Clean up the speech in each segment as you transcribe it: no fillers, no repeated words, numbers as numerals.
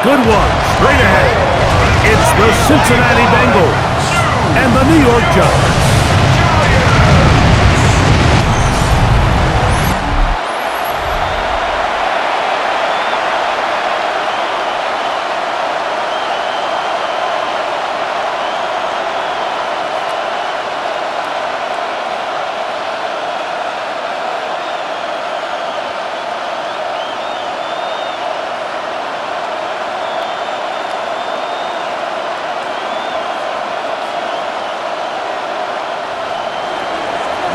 good one straight ahead. It's the Cincinnati Bengals and the New York Giants.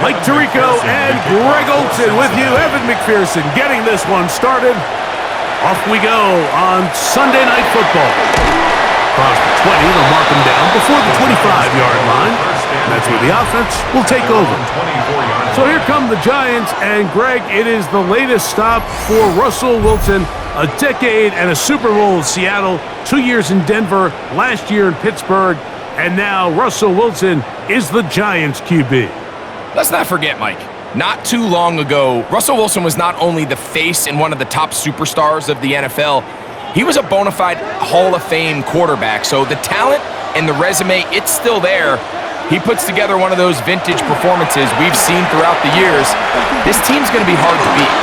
Mike Tirico and Greg Olson with you. Evan McPherson getting this one started. Off we go on Sunday Night Football. Across the 20, they'll mark him down before the 25-yard line. And that's where the offense will take over. So here come the Giants, and Greg, it is the latest stop for Russell Wilson. A decade and a Super Bowl in Seattle, 2 years in Denver, last year in Pittsburgh, and now Russell Wilson is the Giants QB. Let's not forget, Mike, not too long ago, Russell Wilson was not only the face and one of the top superstars of the NFL, he was a bona fide Hall of Fame quarterback. So the talent and the resume, it's still there. He puts together one of those vintage performances we've seen throughout the years. This team's going to be hard to beat.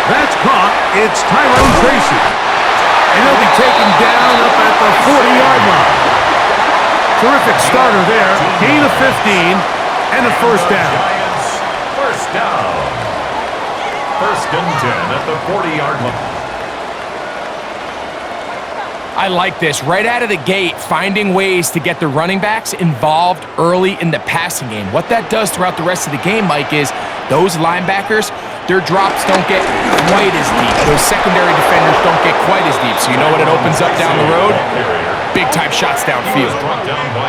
That's caught. It's Tyrone Tracy. And he'll be taken down up at the 40-yard line. Terrific starter there. Gain of 15 and a first down. First down. First and 10 at the 40-yard line. I like this. Right out of the gate, finding ways to get the running backs involved early in the passing game. What that does throughout the rest of the game, Mike, is those linebackers, their drops don't get quite as deep. Those secondary defenders don't get quite as deep. So you know what it opens up down the road? Big-time shots downfield.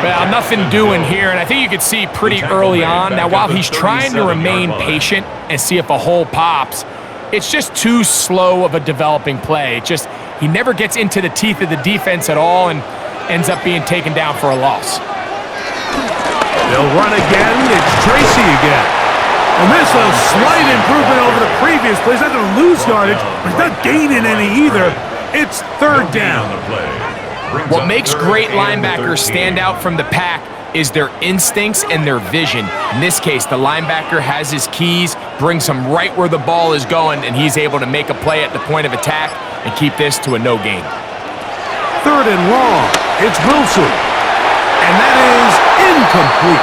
Well, nothing doing here, and I think you could see pretty early on. Now, while he's trying to remain patient and see if a hole pops, it's just too slow of a developing play. He never gets into the teeth of the defense at all and ends up being taken down for a loss. They'll run again. It's Tracy again. And this is a slight improvement over the previous play. He's not going to lose yardage, but he's not gaining any either. It's third down. What makes great linebackers stand out from the pack is their instincts and their vision. In this case, the linebacker has his keys, brings him right where the ball is going, and he's able to make a play at the point of attack and keep this to a no gain. Third and long. It's Wilson. And that is incomplete.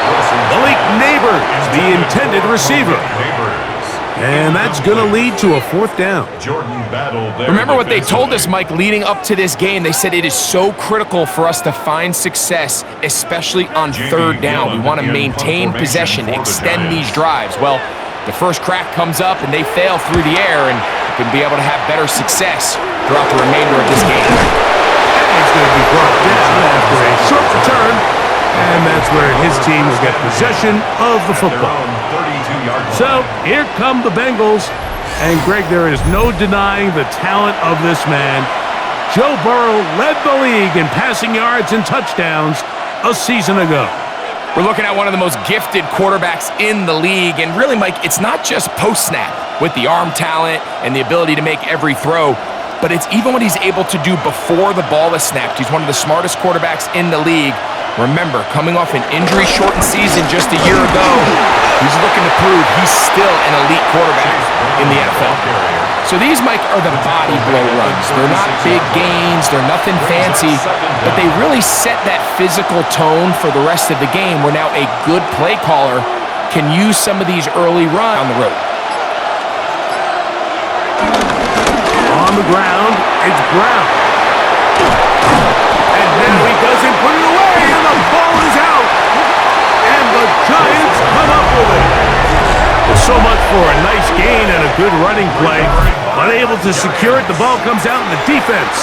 Malik Neighbors, the intended receiver. And that's going to lead to a fourth down. Remember what they told us, Mike, leading up to this game. They said it is so critical for us to find success, especially on third down. We want to maintain possession, extend these drives. Well, the first crack comes up and they fail through the air, and can be able to have better success throughout the remainder of this game. And he's going to be brought down after a short return, and that's where his team will get possession of the football. So here come the Bengals, and Greg, there is no denying the talent of this man. Joe Burrow led the league in passing yards and touchdowns a season ago. We're looking at one of the most gifted quarterbacks in the league, and really, Mike, it's not just post-snap with the arm talent and the ability to make every throw, but it's even what he's able to do before the ball is snapped. He's one of the smartest quarterbacks in the league. Remember, coming off an injury-shortened season just a year ago, he's looking to prove he's still an elite quarterback in the NFL. So these, Mike, are the body blow runs. They're not big gains, they're nothing fancy, but they really set that physical tone for the rest of the game where now a good play caller can use some of these early runs on the road. On the ground, it's Brown. And now he doesn't put it away, and the ball is out. And the Giants come up with it. Well, so much for a nice gain and a good running play. Unable to secure it, the ball comes out, and the defense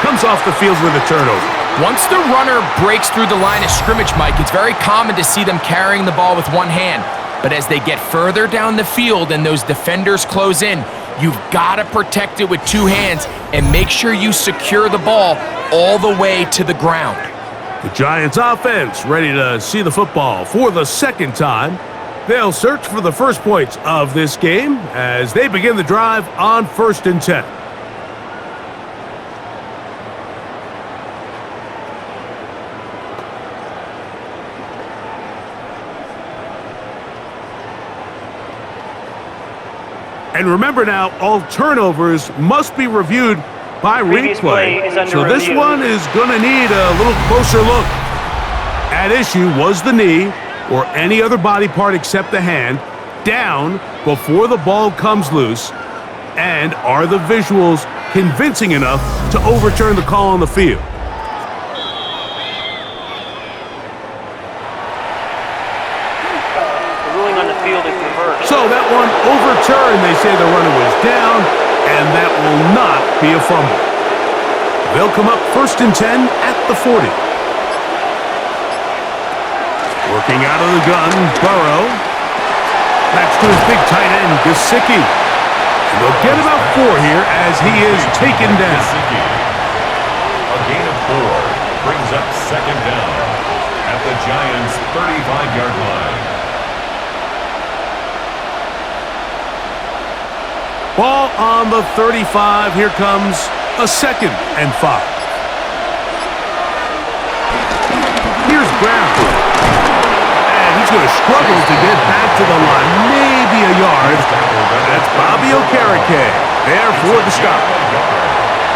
comes off the field with a turnover. Once the runner breaks through the line of scrimmage, Mike, it's very common to see them carrying the ball with one hand. But as they get further down the field and those defenders close in, you've got to protect it with two hands and make sure you secure the ball all the way to the ground. The Giants offense ready to see the football for the second time. They'll search for the first points of this game as they begin the drive on 1st and 10. And remember now, all turnovers must be reviewed by replay. So this one is going to need a little closer look. At issue was the knee, or any other body part except the hand, down before the ball comes loose. And are the visuals convincing enough to overturn the call on the field? The ruling on the field is reversed. So that one overturned. They say the runner was down, and that will not be a fumble. They'll come up 1st and 10 at the 40. Working out of the gun, Burrow. Backs to his big tight end, Gesicki. They'll get about 4 here as he is taken down. A gain of 4 brings up 2nd down at the Giants' 35-yard line. Ball on the 35. Here comes a 2nd and 5. Here's Brown. And he's going to struggle to get back to the line. Maybe a yard. That's Bobby Okereke there for the stop.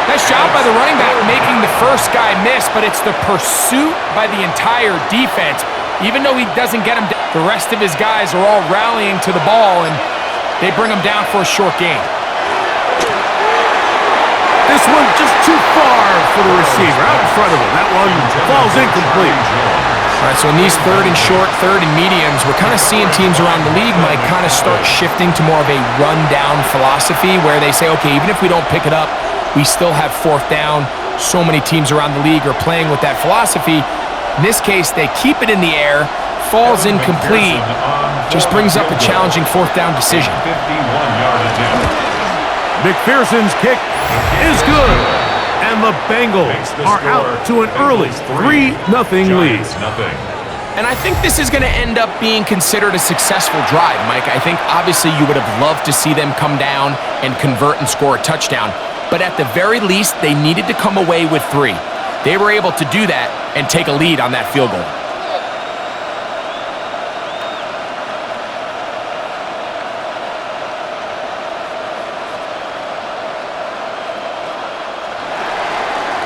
Nice job by the running back making the first guy miss, but it's the pursuit by the entire defense. Even though he doesn't get him down, the rest of his guys are all rallying to the ball, and they bring him down for a short gain. This one just too far for the receiver. Out in front of him. That one falls incomplete. All right, so in these 3rd and short, 3rd and mediums, we're kind of seeing teams around the league, Mike, kind of start shifting to more of a run-down philosophy where they say, okay, even if we don't pick it up, we still have 4th down. So many teams around the league are playing with that philosophy. In this case, they keep it in the air, falls incomplete, just brings up a challenging 4th down decision. 51-yard attempt. McPherson's kick is good. And the Bengals are out to an early 3-0 lead. And I think this is going to end up being considered a successful drive, Mike. I think obviously you would have loved to see them come down and convert and score a touchdown. But at the very least, they needed to come away with 3. They were able to do that and take a lead on that field goal.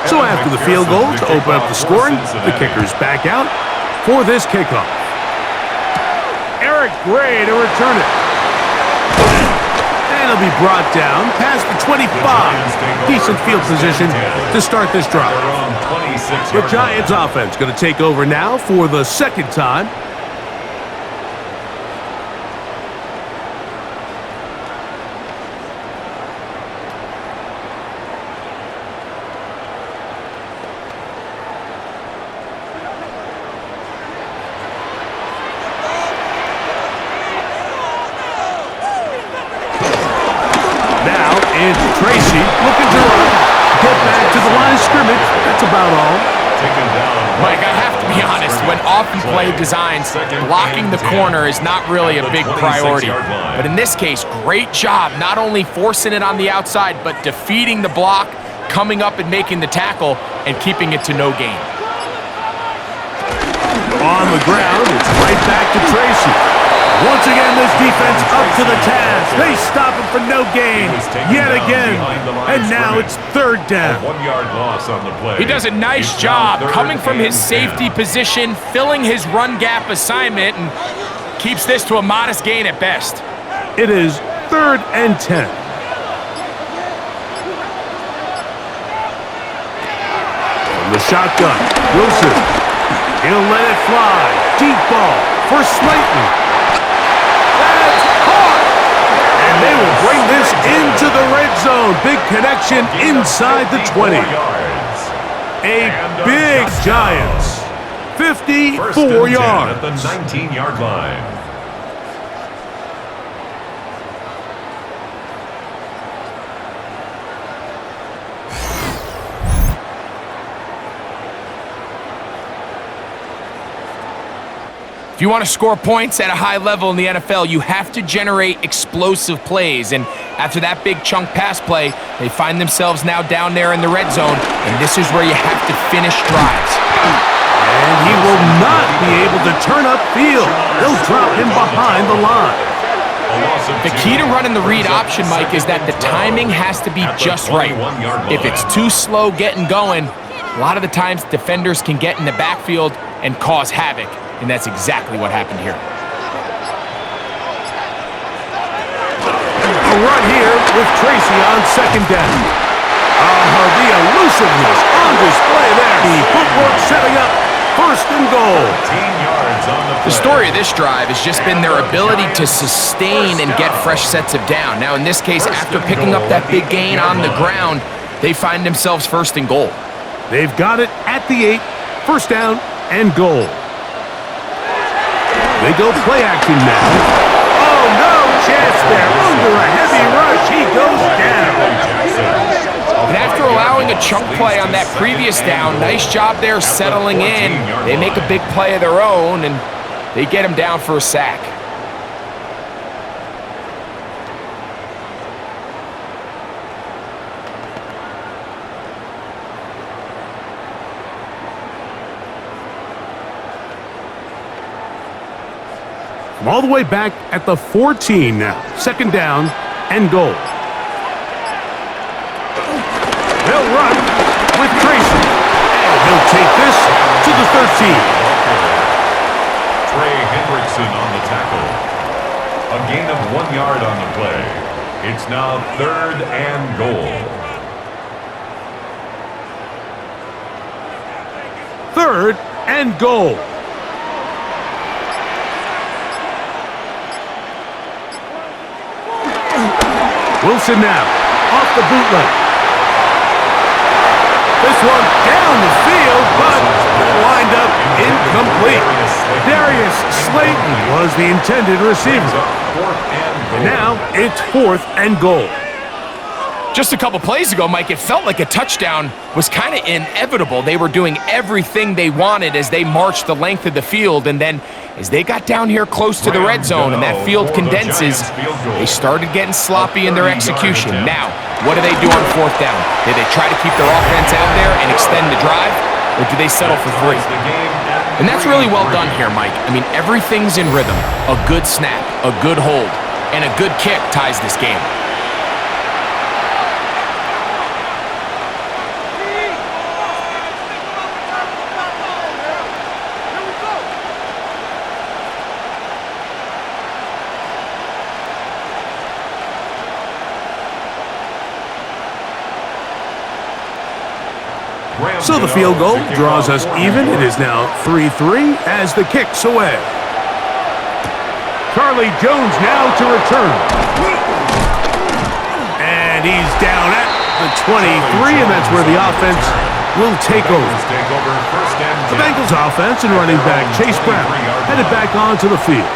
So after the field goal to open up the scoring, the kicker's back out for this kickoff. Eric Gray to return it. And it'll be brought down past the 25. Decent field position to start this drive. The Giants offense going to take over now for the 2nd time. It's Tracy looking to run. Get back to the line of scrimmage. That's about all. Mike, I have to be honest. When off-play designs, blocking the corner is not really a big priority. But in this case, great job not only forcing it on the outside, but defeating the block, coming up and making the tackle, and keeping it to no gain. On the ground, it's right back to Tracy. Once again, this defense up to the task. They stop him for no gain yet again. And now it's 3rd down. 1-yard loss on the play. He does a nice job coming from his safety position, filling his run gap assignment, and keeps this to a modest gain at best. It is 3rd and 10. From the shotgun, Wilson. He'll let it fly. Deep ball for Slayton. They will bring this into the red zone. Big connection inside the 20. A big Giants. 54 yards. At the 19-yard line. If you want to score points at a high level in the NFL, you have to generate explosive plays. And after that big chunk pass play, they find themselves now down there in the red zone, and this is where you have to finish drives. And he will not be able to turn upfield. They'll drop him behind the line. A loss of The 2. key to running the read Brings up option, Mike, is that the second and 12 timing has to be at the just right. 21-yard line. If it's too slow getting going, a lot of the times defenders can get in the backfield and cause havoc, and that's exactly what happened here. A run here with Tracy on second down. The elusiveness on display there. The footwork setting up first and goal. 13 yards on the The play. story of this drive has just been their ability to sustain and get fresh sets of down. Now, in this case, after picking up that big gain on the ground, they find themselves first and goal. They've got it at the 8, first down and goal. They go play action now. Oh, no chance there. Under a heavy rush, he goes down. And after allowing a chunk play on that previous down, nice job there settling in. They make a big play of their own, and they get him down for a sack. From all the way back at the 14 now. Second down and goal. They'll run with Tracy. And he'll take this to the 13. Trey Hendrickson on the tackle. A gain of 1 yard on the play. It's now third and goal. Third and goal. Wilson now, off the bootleg. This one down the field, but lined up incomplete. Darius Slayton was the intended receiver. And now it's fourth and goal. Just a couple plays ago, Mike, it felt like a touchdown was kind of inevitable. They were doing everything they wanted as they marched the length of the field, and then as they got down here close to the red zone and that field condenses, they started getting sloppy in their execution. Now, what do they do on fourth down? Do they try to keep their offense out there and extend the drive, or do they settle for 3? And that's really well done here, Mike. I mean, everything's in rhythm. A good snap, a good hold, and a good kick ties this game. So the field goal draws us even. It is now 3-3 as the kick's away. Charlie Jones now to return. And he's down at the 23, and that's where the offense will take over. The Bengals offense and running back Chase Brown headed back onto the field.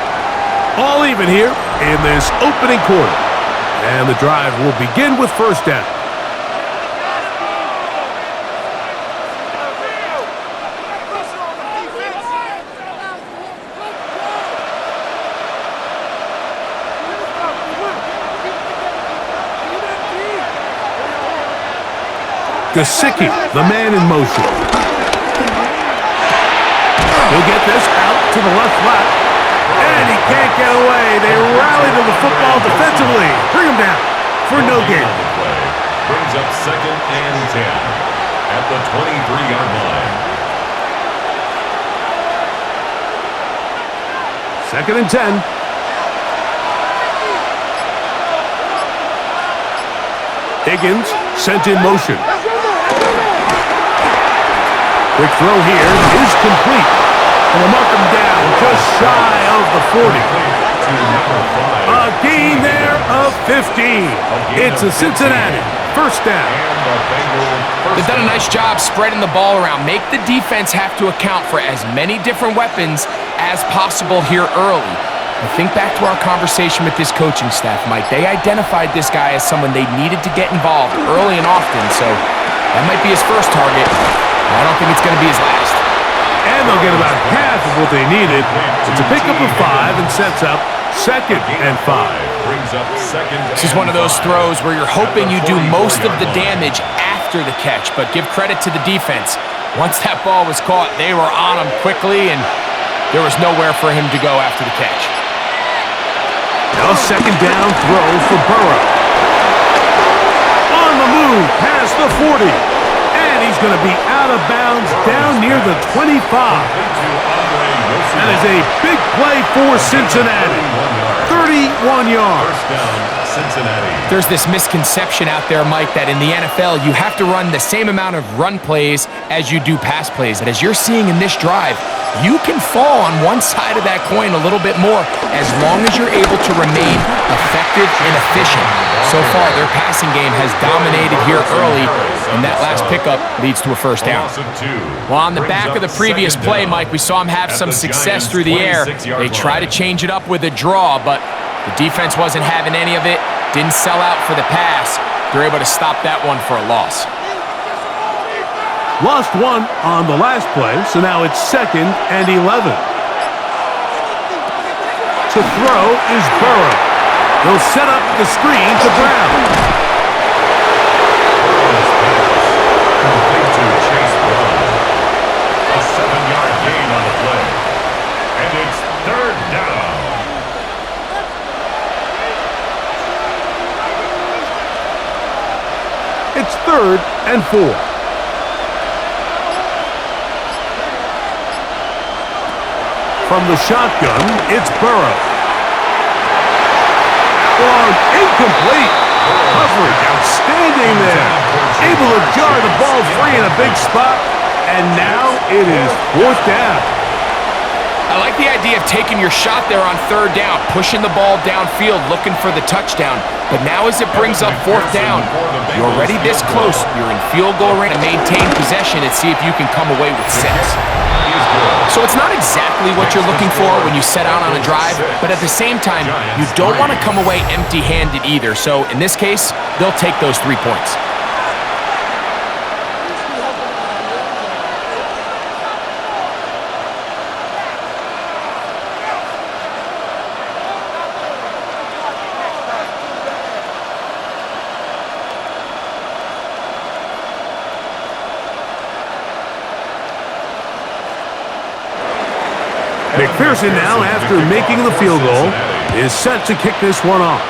All even here in this opening quarter. And the drive will begin with first down. Gesicki, the man in motion. He'll get this out to the left flat. And he can't get away. They rally to the football defensively. Bring him down for no gain. Brings up second and 10 at the 23-yard line. Second and 10. Higgins sent in motion. Quick throw here is complete. And they'll mark him down just shy of the 40. A gain there of 15. It's a Cincinnati first down. They've done a nice job spreading the ball around. Make the defense have to account for as many different weapons as possible here early. And think back to our conversation with this coaching staff, Mike. They identified this guy as someone they needed to get involved early and often, so that might be his first target. I don't think it's going to be his last. And they'll get about half of what they needed. It's a pickup of 5 and sets up second and 5. This is one of those throws where you're hoping you do most of the damage after the catch, but give credit to the defense. Once that ball was caught, they were on him quickly, and there was nowhere for him to go after the catch. Now a second down throw for Burrow. On the move past the 40. And he's going to be out of bounds down near the 25. That is a big play for Cincinnati. 31 yards. First down, Cincinnati. There's this misconception out there, Mike, that in the NFL, you have to run the same amount of run plays as you do pass plays. And as you're seeing in this drive, you can fall on one side of that coin a little bit more as long as you're able to remain effective and efficient. So far, their passing game has dominated here early, and that last pickup leads to a first down. Well, on the back of the previous play, Mike, we saw him have some success through the air. They try to change it up with a draw, but the defense wasn't having any of it, didn't sell out for the pass. They're able to stop that one for a loss. Lost one on the last play, so now it's 2nd and 11. To throw is Burrow. He'll set up the screen to Brown. Complete to Chase Brown. A 7-yard gain on the play. And it's 3rd down. It's 3rd and 4. From the shotgun, it's Burrow. One incomplete. Coverage outstanding there. Able to jar the ball free in a big spot. And now it is 4th down. I like the idea of taking your shot there on 3rd down, pushing the ball downfield, looking for the touchdown. But now as it brings up 4th down, you're already this close. You're in field goal range to maintain possession and see if you can come away with 6. So it's not exactly what you're looking for when you set out on a drive, but at the same time, you don't want to come away empty-handed either. So in this case, they'll take those 3 points. McPherson now, after making the field goal, is set to kick this one off.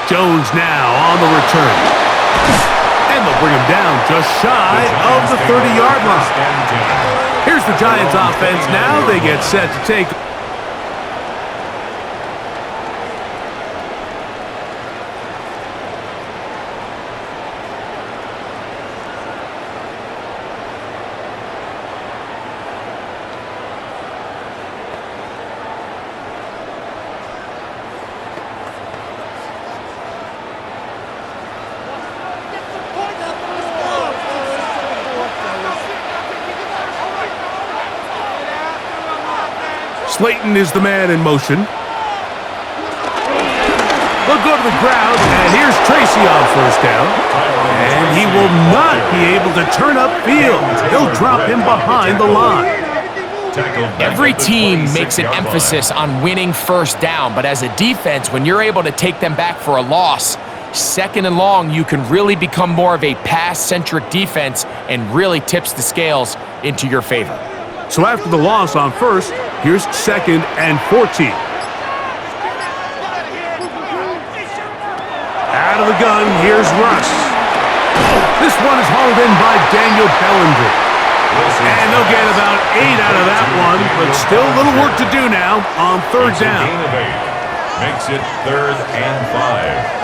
Jones now on the return. And they'll bring him down just shy of the 30-yard line. Here's the Giants offense now. They get set to take. Slayton is the man in motion. They'll go to the ground, and here's Tracy on 1st down. And he will not be able to turn upfield. He'll drop him behind the line. Every team makes an emphasis on winning 1st down, but as a defense, when you're able to take them back for a loss, 2nd and long, you can really become more of a pass-centric defense and really tips the scales into your favor. So after the loss on 1st, here's 2nd and 14. Out of the gun, here's Russ. This one is hauled in by Daniel Bellinger. And they'll get about 8 out of that one, but still a little work to do now on 3rd down. Gain of 8. Makes it 3rd and 5.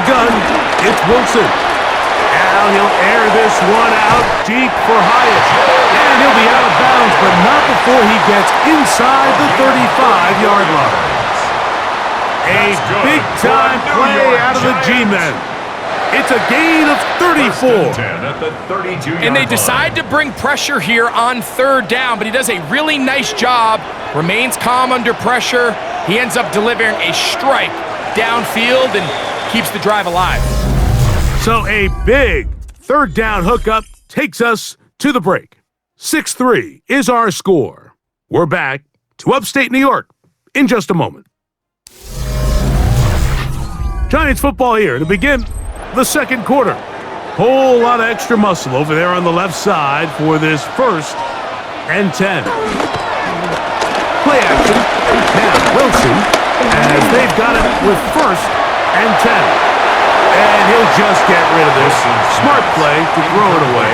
Gun, it's Wilson. Now he'll air this one out deep for Hyatt. And he'll be out of bounds, but not before he gets inside the 35-yard line. A big-time play out of the G-men. It's a gain of 34. And they decide to bring pressure here on 3rd down, but he does a really nice job, remains calm under pressure. He ends up delivering a strike downfield and keeps the drive alive. So a big 3rd down hookup takes us to the break. 6-3 is our score. We're back to upstate New York in just a moment. Giants football here to begin the second quarter. Whole lot of extra muscle over there on the left side for this 1st and 10. Play action. Now Wilson, as they've got it with 1st and 10. And he'll just get rid of this. Smart play to throw it away,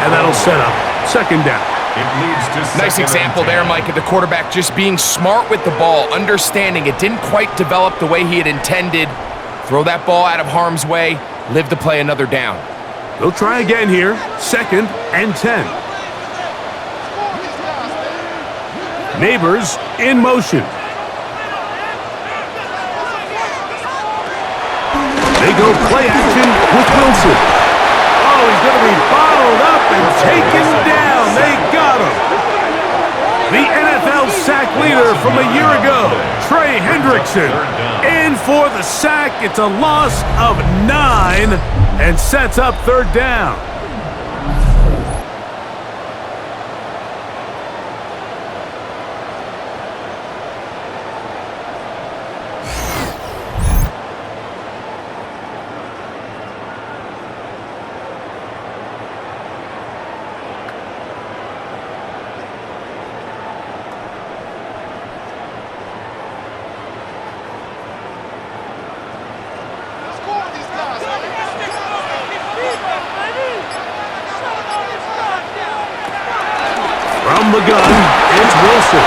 and that'll set up 2nd down. Nice example there, Mike, of the quarterback just being smart with the ball, understanding it didn't quite develop the way he had intended. Throw that ball out of harm's way, live to play another down. They'll try again here, 2nd and 10. Neighbors in motion. They go play action with Wilson. Oh, he's going to be bottled up and taken down. They got him. The NFL sack leader from a year ago, Trey Hendrickson, in for the sack. It's a loss of 9 and sets up 3rd down. From the gun, it's Wilson.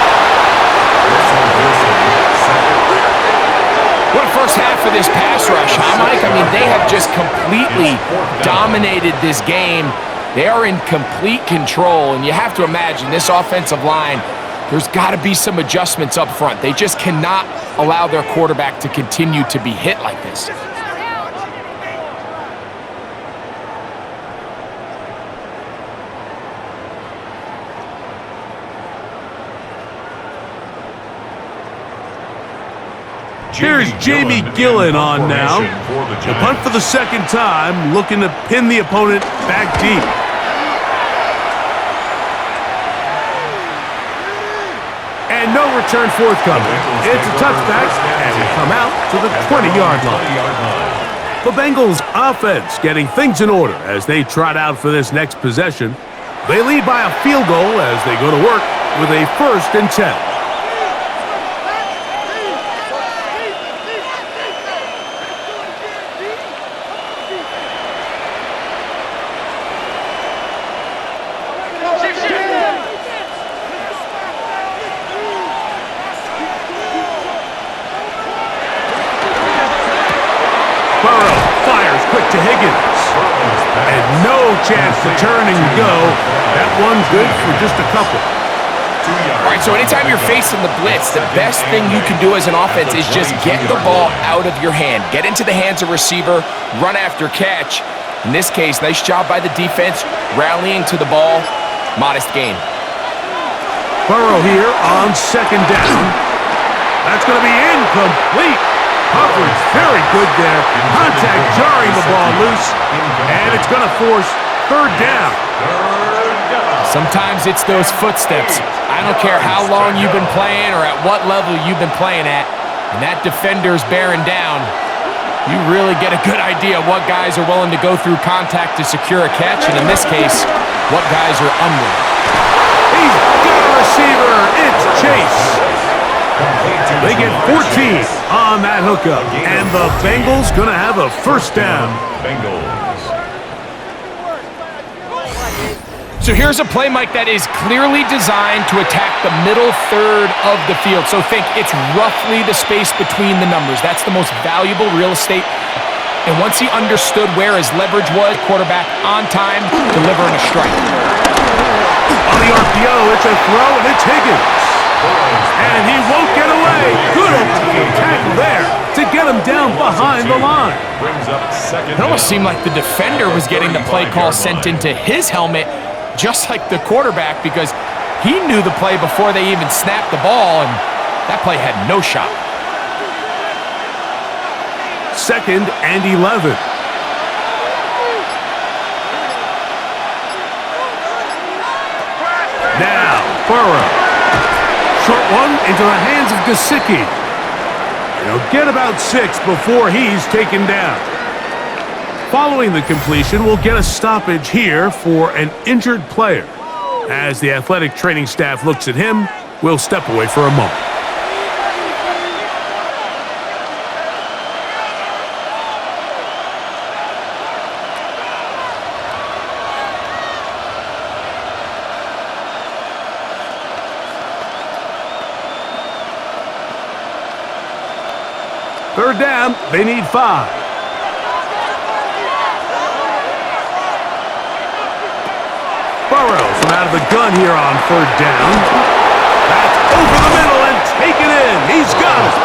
What a first half for this pass rush, huh, Mike? I mean, they have just completely dominated this game. They are in complete control, and you have to imagine this offensive line, there's got to be some adjustments up front. They just cannot allow their quarterback to continue to be hit like this. Here's Jamie Gillen on now. The punt for the 2nd time, looking to pin the opponent back deep. And no return forthcoming. It's a touchback, and we come out to the 20-yard line. The Bengals offense getting things in order as they trot out for this next possession. They lead by a field goal as they go to work with a 1st and 10. To Higgins. And no chance to turn and go. That one's good for just a couple. All right, so anytime you're facing the blitz, the best thing you can do as an offense is just get the ball out of your hand. Get into the hands of receiver, run after catch. In this case, nice job by the defense, rallying to the ball. Modest gain. Burrow here on 2nd down. That's going to be incomplete. Coverage very good there. Contact jarring the ball loose, and it's going to force 3rd down. Sometimes it's those footsteps. I don't care how long you've been playing or at what level you've been playing at, and that defender's bearing down. You really get a good idea of what guys are willing to go through contact to secure a catch, and in this case, what guys are unwilling. He's got a receiver. It's Chase. They get 14 on that hookup, and the Bengals going to have a 1st down. So here's a play, Mike, that is clearly designed to attack the middle 3rd of the field. So think it's roughly the space between the numbers. That's the most valuable real estate. And once he understood where his leverage was, quarterback on time, delivering a strike. On the RPO, it's a throw, and it's Higgins. And he won't get away. Good open tackle there to get him down behind the line. It almost seemed like the defender was getting the play call sent into his helmet, just like the quarterback, because he knew the play before they even snapped the ball, and that play had no shot. 2nd and 11. Now, Burrow. Short one into the hands of Gesicki. He'll get about 6 before he's taken down. Following the completion, we'll get a stoppage here for an injured player. As the athletic training staff looks at him, we'll step away for a moment. Third down, they need 5. Burrow from out of the gun here on third down. That's over the middle and taken in. He's got it.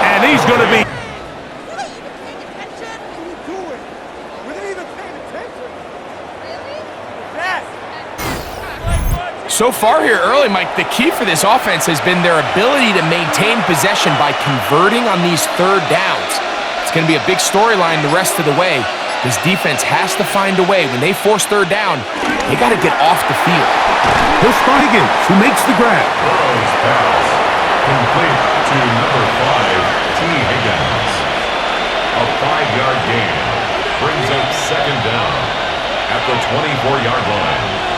And he's going to be... So far here early, Mike, the key for this offense has been their ability to maintain possession by converting on these third downs. It's going to be a big storyline the rest of the way. This defense has to find a way. When they force third down, they got to get off the field. Here's Higgins, who makes the grab. Burrow's pass complete to number 5, T. Higgins. A 5-yard gain brings up second down at the 24-yard line.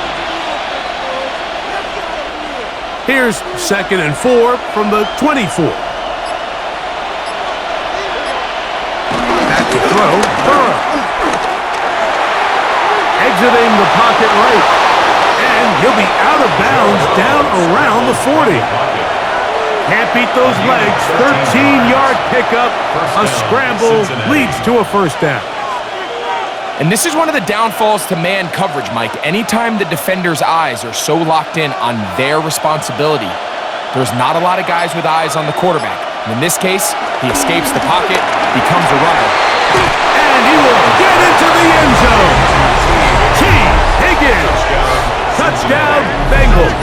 Here's 2nd and 4 from the 24. Back to throw, Burrow. Exiting the pocket right. And he'll be out of bounds down around the 40. Can't beat those legs. 13-yard pickup. A scramble leads to a first down. And this is one of the downfalls to man coverage, Mike. Anytime the defender's eyes are so locked in on their responsibility, there's not a lot of guys with eyes on the quarterback. And in this case, he escapes the pocket, becomes a runner. And he will get into the end zone. T. Higgins. Touchdown, Bengals.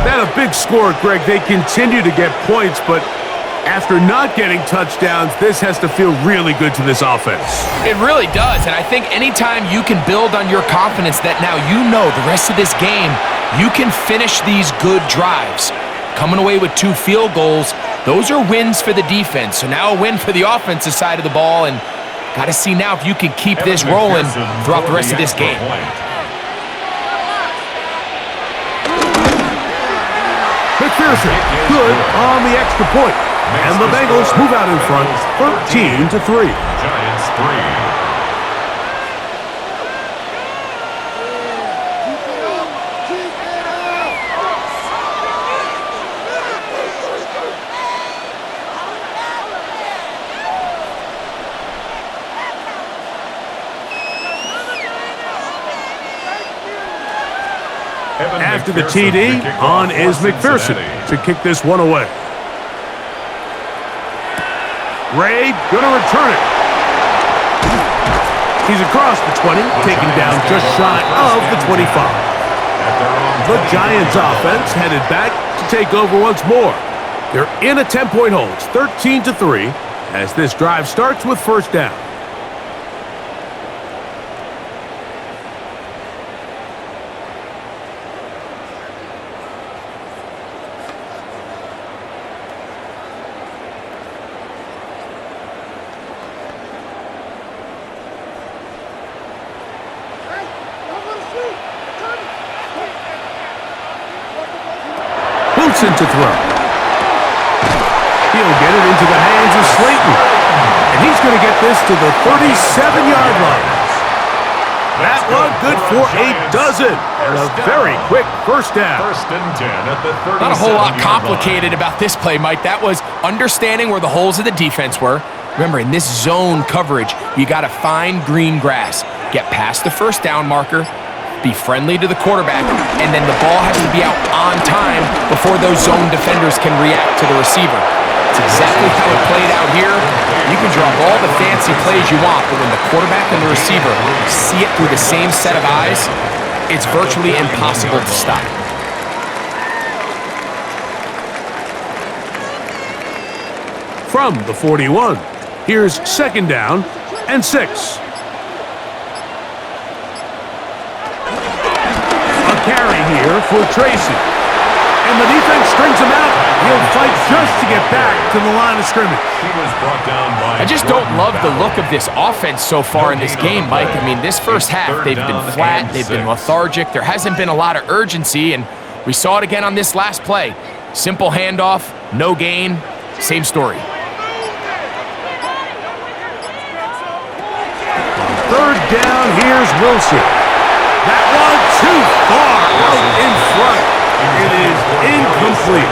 Not a big score, Greg. They continue to get points, but after not getting touchdowns, this has to feel really good to this offense. It really does, and I think anytime you can build on your confidence that now you know the rest of this game, you can finish these good drives. Coming away with 2 field goals, those are wins for the defense. So now a win for the offensive side of the ball, and got to see now if you can keep this rolling throughout the rest of this game. McPherson, good on the extra point. And the Bengals move out in front, 13-3. Giants 3. After the TD, on is McPherson to kick this one away. Ray gonna return it. He's across the 20, taken down just shy of the 25. The Giants offense headed back to take over once more. They're in a 10-point hold, 13-3, as this drive starts with first down. Wilson to throw. He'll get it into the hands of Slayton. And he's going to get this to the 37-yard line. That one good for a dozen. And a very quick first down. First and 10 at the 37-yard line. Not a whole lot complicated about this play, Mike. That was understanding where the holes of the defense were. Remember, in this zone coverage, you got to find green grass. Get past the first down marker, be friendly to the quarterback, and then the ball has to be out on time before those zone defenders can react to the receiver. It's exactly how it played out here. You can draw all the fancy plays you want, but when the quarterback and the receiver see it through the same set of eyes, it's virtually impossible to stop. From the 41, here's second down and 6. A carry here for Tracy. And the defense strings him out. He'll fight just to get back to the line of scrimmage. He was brought down by I just don't love the look of this offense so far in this game, Mike. I mean, this first half, they've been flat, they've been lethargic. There hasn't been a lot of urgency, and we saw it again on this last play. Simple handoff, no gain, same story. Third down, here's Wilson. That one too far out in front. It is incomplete.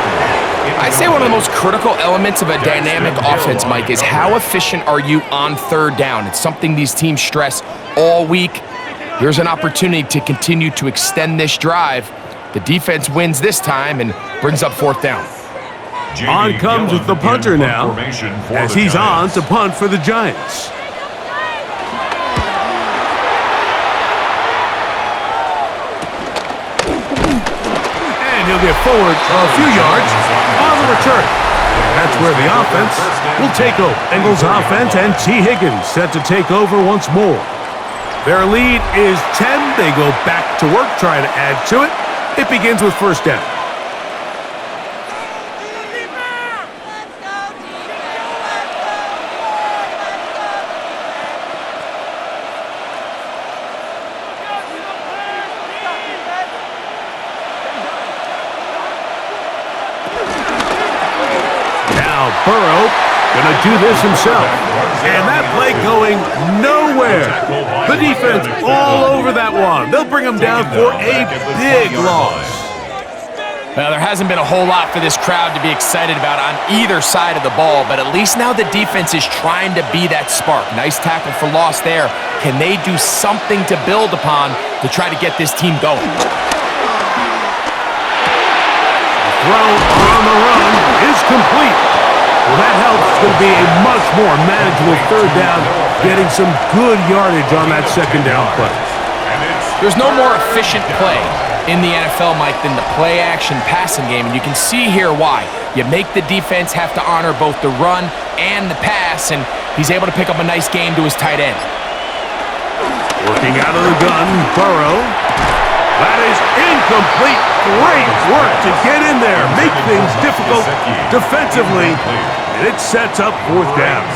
I'd say one of the most critical elements of a dynamic offense, Mike, is how efficient are you on third down? It's something these teams stress all week. Here's an opportunity to continue to extend this drive. The defense wins this time and brings up fourth down. On comes with the punter now, as he's on to punt for the Giants. He'll get forward a few yards on the return. And that's where the offense will take over. Bengals offense and T. Higgins set to take over once more. Their lead is 10. They go back to work, trying to add to it. It begins with first down. Burrow gonna do this himself. And that play going nowhere. The defense all over that one. They'll bring him down for a big loss. Well, there hasn't been a whole lot for this crowd to be excited about on either side of the ball, but at least now the defense is trying to be that spark. Nice tackle for loss there. Can they do something to build upon to try to get this team going? Throw on the run is complete. Well, that helps. It's going to be a much more manageable third down, getting some good yardage on that second down play. There's no more efficient play in the NFL, Mike, than the play-action passing game, and you can see here why. You make the defense have to honor both the run and the pass, and he's able to pick up a nice gain to his tight end. Working out of the gun, Burrow. That is incomplete. Great work to get in there, make things difficult defensively, and it sets up fourth down.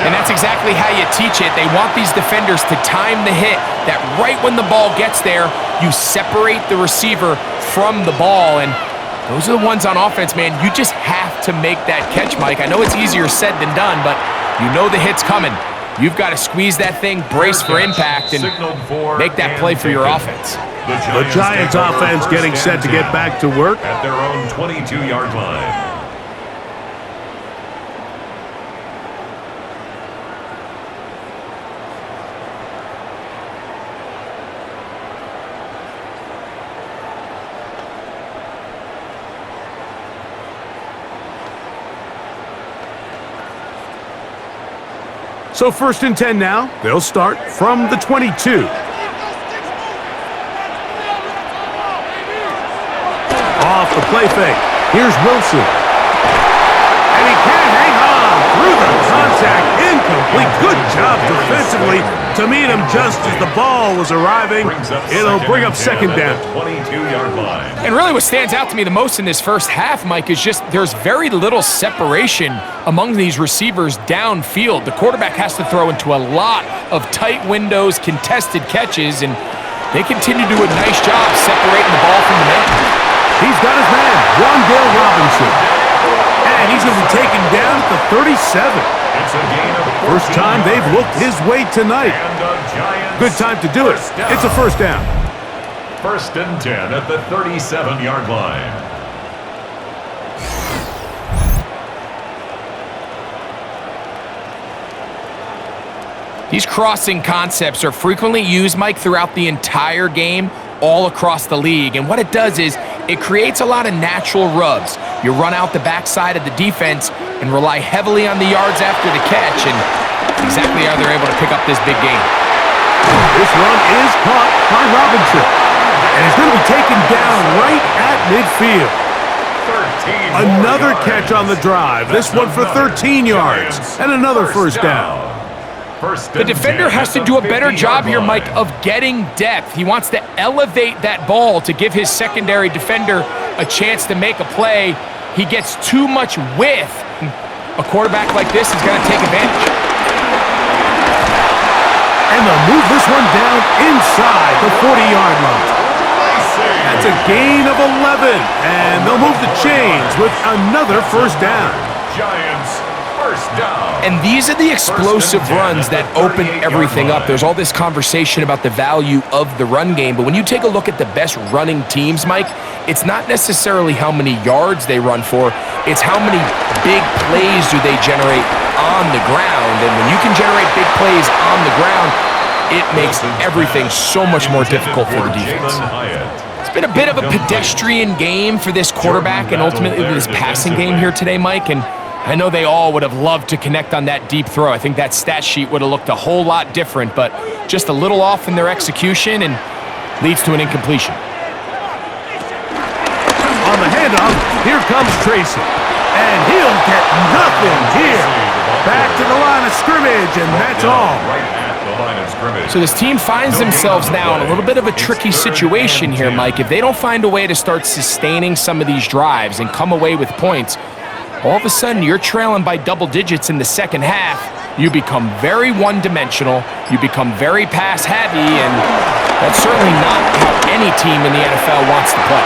And that's exactly how you teach it. They want these defenders to time the hit, that right when the ball gets there, you separate the receiver from the ball, and those are the ones on offense, man. You just have to make that catch, Mike. I know it's easier said than done, but you know the hit's coming. You've got to squeeze that thing, brace for impact, and make that play for your offense. The Giants offense getting set to get back to work at their own 22-yard line. So 1st and 10 now. They'll start from the 22. Off the play fake. Here's Wilson. And he can't hang on through the contact. Incomplete. Good job defensively to meet him just as the ball was arriving. It'll bring up second down. 22-yard line. And really what stands out to me the most in this first half, Mike, is just there's very little separation among these receivers downfield. The quarterback has to throw into a lot of tight windows, contested catches, and they continue to do a nice job separating the ball from the man. He's got his man, Wandale Robinson. And he's going to be taken down at the 37. It's a gain of 14 First time they've looked his way tonight. Good time to do it. It's a first down. 1st and 10 at the 37-yard line. These crossing concepts are frequently used, Mike, throughout the entire game, all across the league. And what it does is it creates a lot of natural rubs. You run out the backside of the defense and rely heavily on the yards after the catch, and exactly how they're able to pick up this big game. This run is caught by Robinson, and he's going to be taken down right at midfield. Another catch on the drive, this one for 13 yards, and another first down. The defender has to do a better job here, Mike, of getting depth. He wants to elevate that ball to give his secondary defender a chance to make a play. He gets too much width. A quarterback like this is going to take advantage. And they'll move this one down inside the 40-yard line. That's a gain of 11, and they'll move the chains with another first down. Giants, first down. And these are the explosive runs that open everything up. There's all this conversation about the value of the run game, but when you take a look at the best running teams, Mike, it's not necessarily how many yards they run for, it's how many big plays do they generate on the ground. And when you can generate big plays on the ground, it makes everything so much more difficult for the defense. It's been a bit of a pedestrian game for this quarterback and ultimately this passing game here today, Mike, and I know they all would have loved to connect on that deep throw. I think that stat sheet would have looked a whole lot different, but just a little off in their execution and leads to an incompletion. On the handoff, here comes Tracy, and he'll get nothing here. Back to the line of scrimmage, and that's all. So this team finds themselves now in a little bit of a tricky situation here, Mike. If they don't find a way to start sustaining some of these drives and come away with points, all of a sudden you're trailing by double digits in the second half. You become very one-dimensional. You become very pass-heavy, and that's certainly not how any team in the NFL wants to play.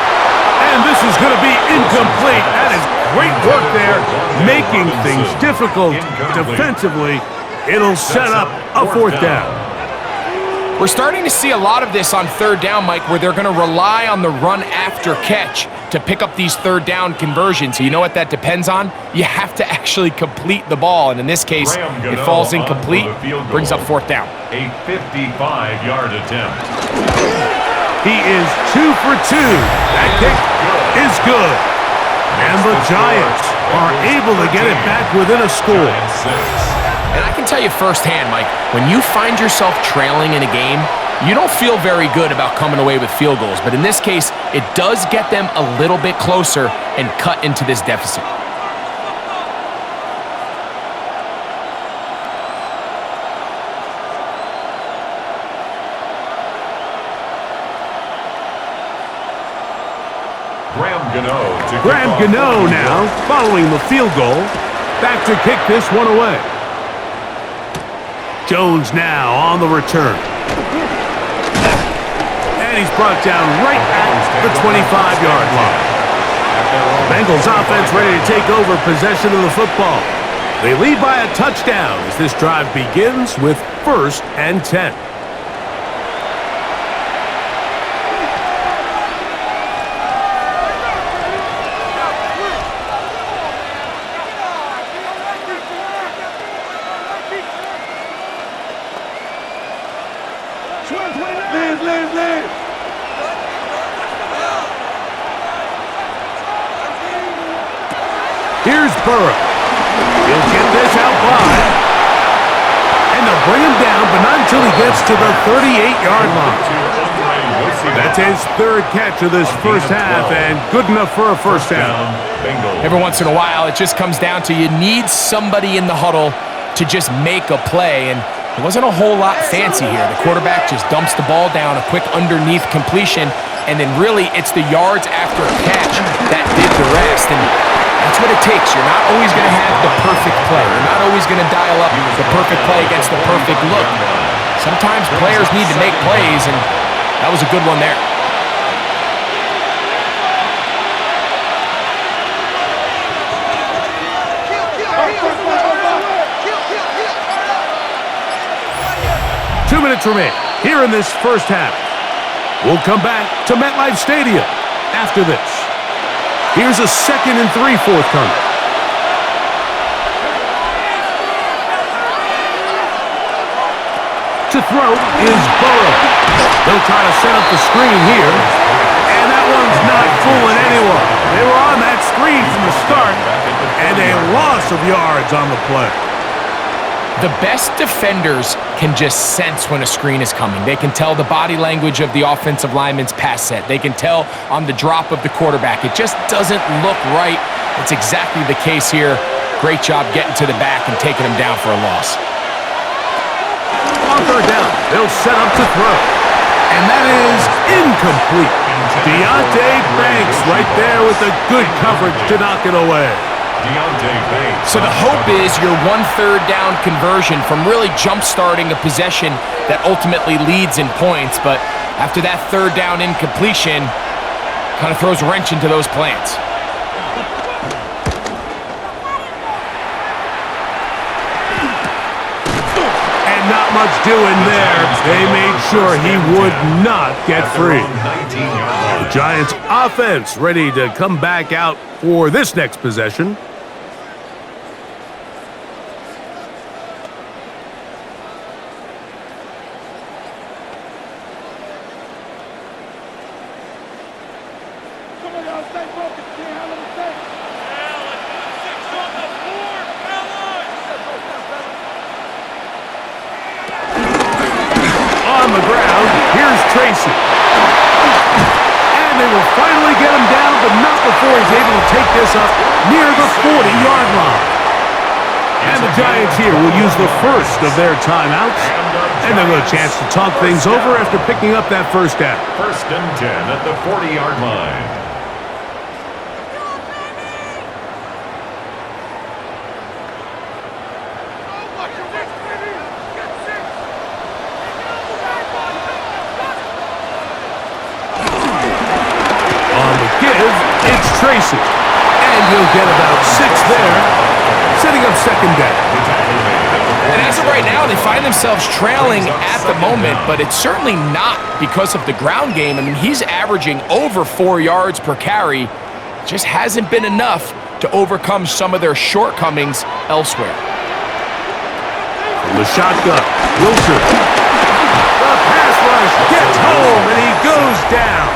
And this is going to be incomplete. That is great work there, making things difficult defensively. It'll set up a fourth down. We're starting to see a lot of this on third down, Mike, where they're going to rely on the run after catch to pick up these third down conversions. So you know what that depends on? You have to actually complete the ball, and in this case, it falls incomplete, brings up fourth down. A 55-yard attempt. He is 2 for 2. That kick is good. And the Giants are able to get it back within a score. And I can tell you firsthand, Mike, when you find yourself trailing in a game, you don't feel very good about coming away with field goals. But in this case, it does get them a little bit closer and cut into this deficit. Graham Gano now, following the field goal. Back to kick this one away. Jones now on the return. And he's brought down right at the 25-yard line. Bengals offense ready to take over possession of the football. They lead by a touchdown as this drive begins with 1st and 10. Here's Burrow. He'll get this out wide. And they'll bring him down, but not until he gets to the 38-yard line. That's his 3rd catch of this first half, and good enough for a first down. Every once in a while, it just comes down to you need somebody in the huddle to just make a play, and it wasn't a whole lot fancy here. The quarterback just dumps the ball down, a quick underneath completion, and then really it's the yards after catch that did the rest. And that's what it takes. You're not always going to have the perfect play. You're not always going to dial up the perfect play against the perfect look. Sometimes players need to make plays, and that was a good one there. Two minutes remain here in this first half. We'll come back to MetLife Stadium after this. Here's a 2nd and 3 forthcoming. To throw is Burrow. They'll try to set up the screen here. And that one's not fooling anyone. They were on that screen from the start, and a loss of yards on the play. The best defenders can just sense when a screen is coming. They can tell the body language of the offensive lineman's pass set. They can tell on the drop of the quarterback. It just doesn't look right. It's exactly the case here. Great job getting to the back and taking him down for a loss. On third down, they'll set up to throw. And that is incomplete. Deontay Banks right there with the good coverage to knock it away. So the hope is your 1/3 down conversion from really jump-starting a possession that ultimately leads in points. But after that 3rd down incompletion, kind of throws a wrench into those plans. Not much doing there. They made sure he would not get free. The Giants offense ready to come back out for this next possession. On the ground, here's Tracy. And they will finally get him down, but not before he's able to take this up near the 40-yard line. And the Giants here will use the first of their timeouts. And they'll get a chance to talk things over after picking up that first down. 1st and 10 at the 40-yard line. It's Tracy, and he'll get about 6 there, setting up 2nd down. And as of right now, they find themselves trailing at the moment, but it's certainly not because of the ground game. I mean, he's averaging over 4 yards per carry. Just hasn't been enough to overcome some of their shortcomings elsewhere. From the shotgun, Wilson. The pass rush gets home, and he goes down.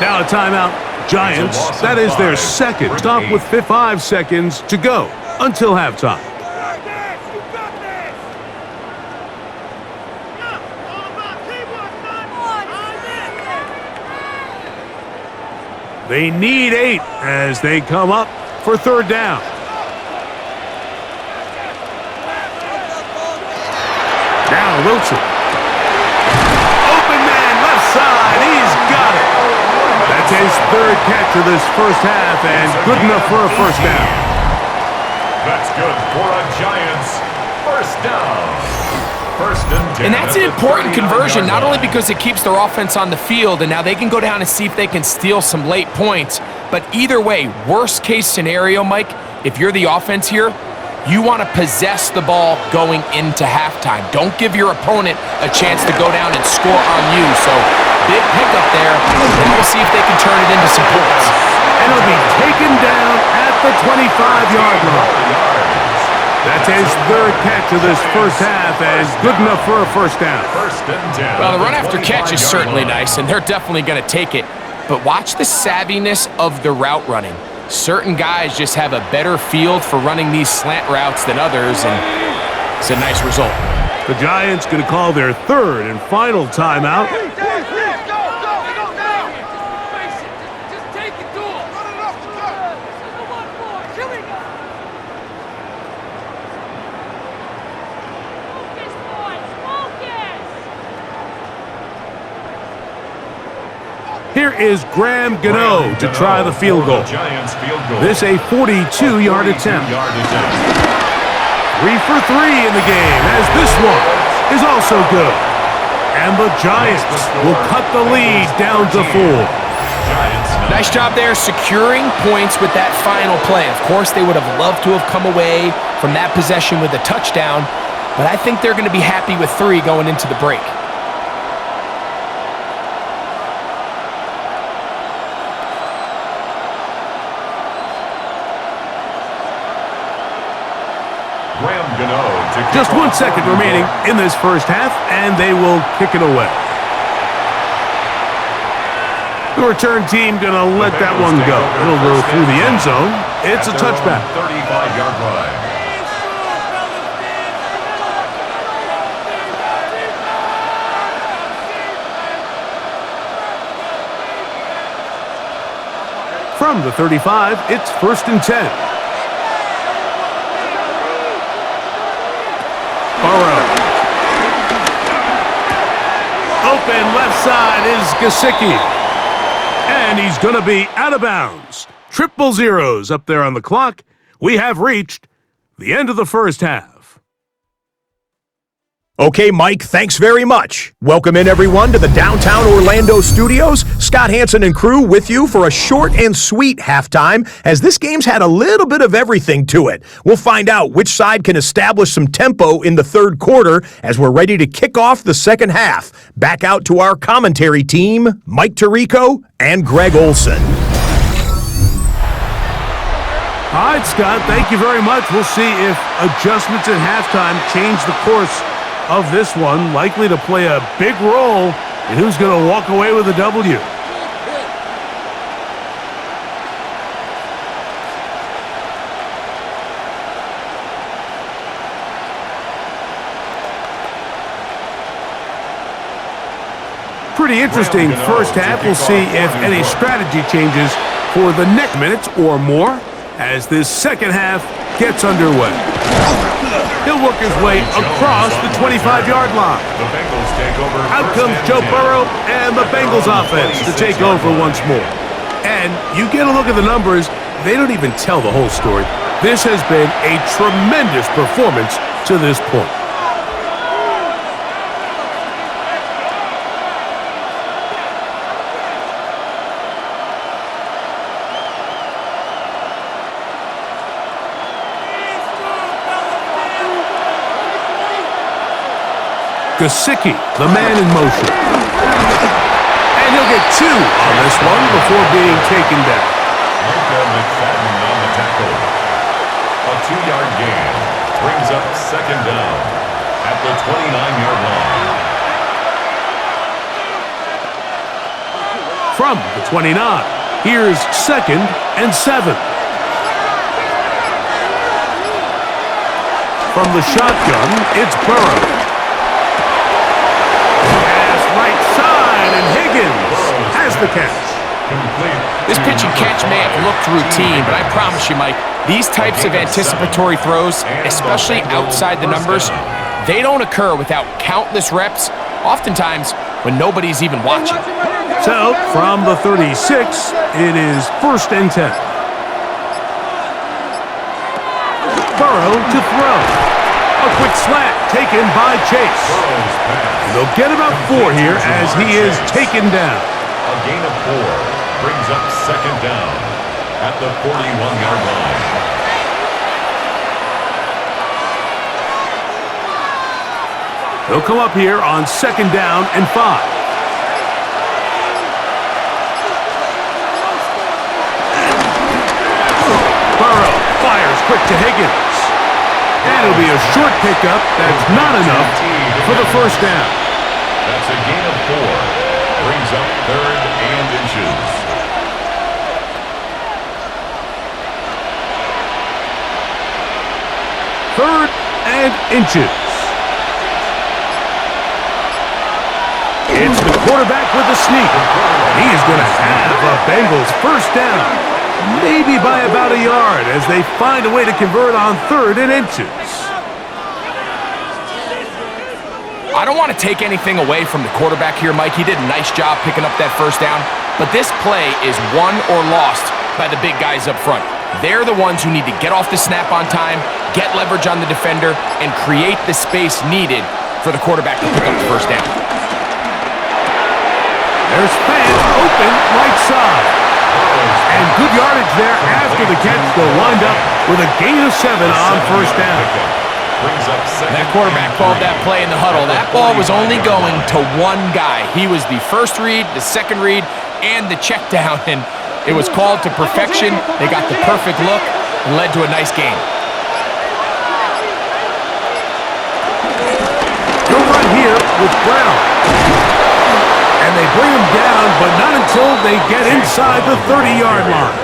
Now a timeout. Giants, that is their second stop with 5 seconds to go until halftime. They need 8 as they come up for 3rd down. Now Wilson. Open man, left side, he's got it. That's his 3rd catch of this first half, and good enough for a first down. That's good for a Giants first down. 1st and 10. And that's an important conversion, not only because it keeps their offense on the field, and now they can go down and see if they can steal some late points, but either way, worst case scenario, Mike, if you're the offense here, you want to possess the ball going into halftime. Don't give your opponent a chance to go down and score on you. So big pickup there, and we'll see if they can turn it into some points. And it'll be taken down at the 25-yard line. That's his 3rd catch of this first half, and good enough for a first down. 1st and 10. Well, the run after catch is certainly nice, and they're definitely going to take it. But watch the savviness of the route running. Certain guys just have a better field for running these slant routes than others, and it's a nice result. The Giants going to call their 3rd and final timeout. Here is Graham Gano to try the field goal. This a 42-yard attempt. 3 for 3 in the game, as this one is also good. And the Giants will cut the lead down to 4. Nice job there securing points with that final play. Of course, they would have loved to have come away from that possession with a touchdown, but I think they're going to be happy with 3 going into the break. Just 1 second remaining in this first half, and they will kick it away. The return team going to let that one go. It'll go through the end zone. It's a touchback. 35-yard line. From the 35, it's 1st and 10. Open left side is Gesicki. And And he's going to be out of bounds. Triple zeros up there on the clock. We have reached the end of the first half. Okay, Mike, thanks very much. Welcome in, everyone, to the downtown Orlando studios. Scott Hansen and crew with you for a short and sweet halftime, as this game's had a little bit of everything to it. We'll find out which side can establish some tempo in the third quarter as we're ready to kick off the second half. Back out to our commentary team, Mike Tirico and Greg Olson. All right, Scott, thank you very much. We'll see if adjustments at halftime change the course of this one, likely to play a big role in who's going to walk away with a W. Pretty interesting first half. We'll see if any strategy changes for the next minutes or more as this second half gets underway. He'll work his way across the 25-yard line. Out comes Joe Burrow and the Bengals offense to take over once more. And you get a look at the numbers, they don't even tell the whole story. This has been a tremendous performance to this point. Gesicki, the man in motion. And he'll get two on this one before being taken down. McFadden on the tackle. A 2-yard gain brings up second down at the 29-yard line. From the 29, here's 2nd and 7. From the shotgun, it's Burrow. And Higgins has the catch. This pitch and catch may have looked routine, but I promise you, Mike, these types of anticipatory throws, especially outside the numbers, they don't occur without countless reps, oftentimes when nobody's even watching. So, from the 36, it is 1st and 10. Burrow to throw. A quick slant taken by Chase. They'll get about 4 here as he is taken down. A gain of 4 brings up second down at the 41-yard line. He'll come up here on 2nd down and 5. Burrow fires quick to Higgins. And it'll be a short pickup that's not enough for the first down. That's a gain of 4. Brings up 3rd and inches. 3rd and inches. It's the quarterback with the sneak. He is going to have a Bengals first down. Maybe by about a yard as they find a way to convert on 3rd and inches. I don't want to take anything away from the quarterback here, Mike. He did a nice job picking up that first down. But this play is won or lost by the big guys up front. They're the ones who need to get off the snap on time, get leverage on the defender, and create the space needed for the quarterback to pick up the first down. There's fans open right side. And good yardage there after the catch. They'll wind up with a gain of 7 on first down. That quarterback called that play in the huddle. That ball was only going to one guy. He was the first read, the second read, and the check down. And it was called to perfection. They got the perfect look and led to a nice game. They'll run here with Brown. And they bring him down, but not until they get inside the 30-yard line.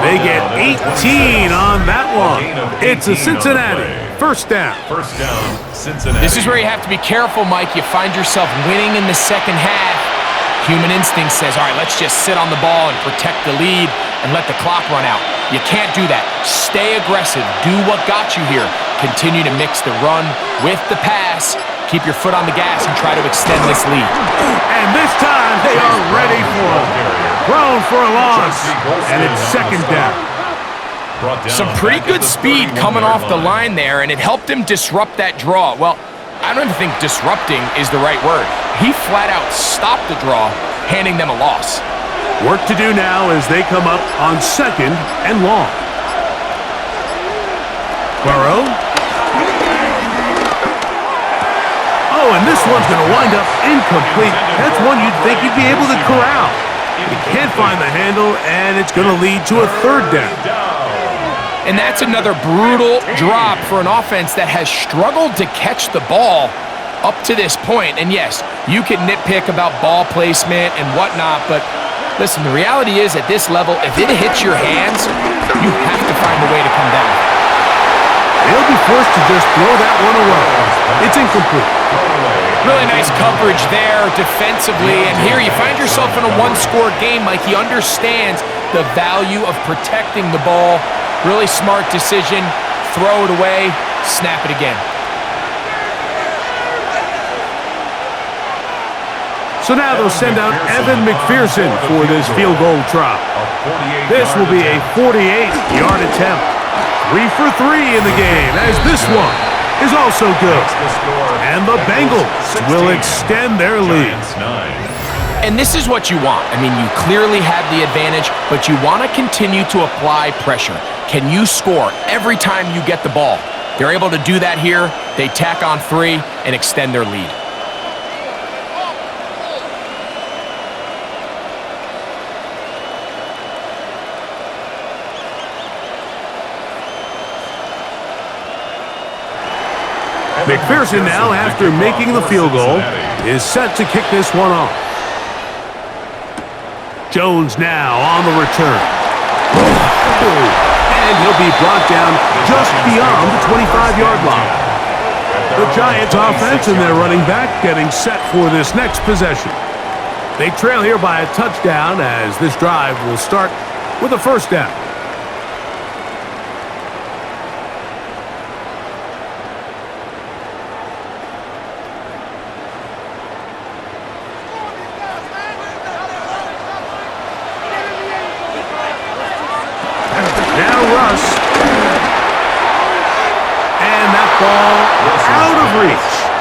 They get 18 on that one. It's a Cincinnati first down. First down, Cincinnati. This is where you have to be careful, Mike. You find yourself winning in the second half. Human instinct says, all right, let's just sit on the ball and protect the lead and let the clock run out. You can't do that. Stay aggressive. Do what got you here. Continue to mix the run with the pass. Keep your foot on the gas and try to extend this lead. And this time they are ready for him. Thrown for a loss, and it's second down. Some pretty good speed coming off the line there, and it helped him disrupt that draw. Well, I don't even think disrupting is the right word. He flat out stopped the draw, handing them a loss. Work to do now as they come up on second and long. Burrow. Oh, and this one's going to wind up incomplete. That's one you'd think he'd be able to corral. He can't find the handle, and it's going to lead to a third down. And that's another brutal drop for an offense that has struggled to catch the ball up to this point. And yes, you can nitpick about ball placement and whatnot, but listen, the reality is at this level, if it hits your hands, you have to find a way to come down. They'll be forced to just throw that one away. It's incomplete. Really nice coverage there defensively, and here you find yourself in a one-score game. Like, he understands the value of protecting the ball. Really smart decision. Throw it away, snap it again. So now they'll send out Evan McPherson for this field goal try. This will be a 48-yard attempt. 3 for 3 in the game, as this one is also good. And the Bengals will extend their lead. And this is what you want. I mean, you clearly have the advantage, but you want to continue to apply pressure. Can you score every time you get the ball? They're able to do that here. They tack on 3 and extend their lead. McPherson now, after making the field goal, is set to kick this one off. Jones now on the return. And he'll be brought down just beyond the 25-yard line. The Giants offense and their running back getting set for this next possession. They trail here by a touchdown as this drive will start with a first down.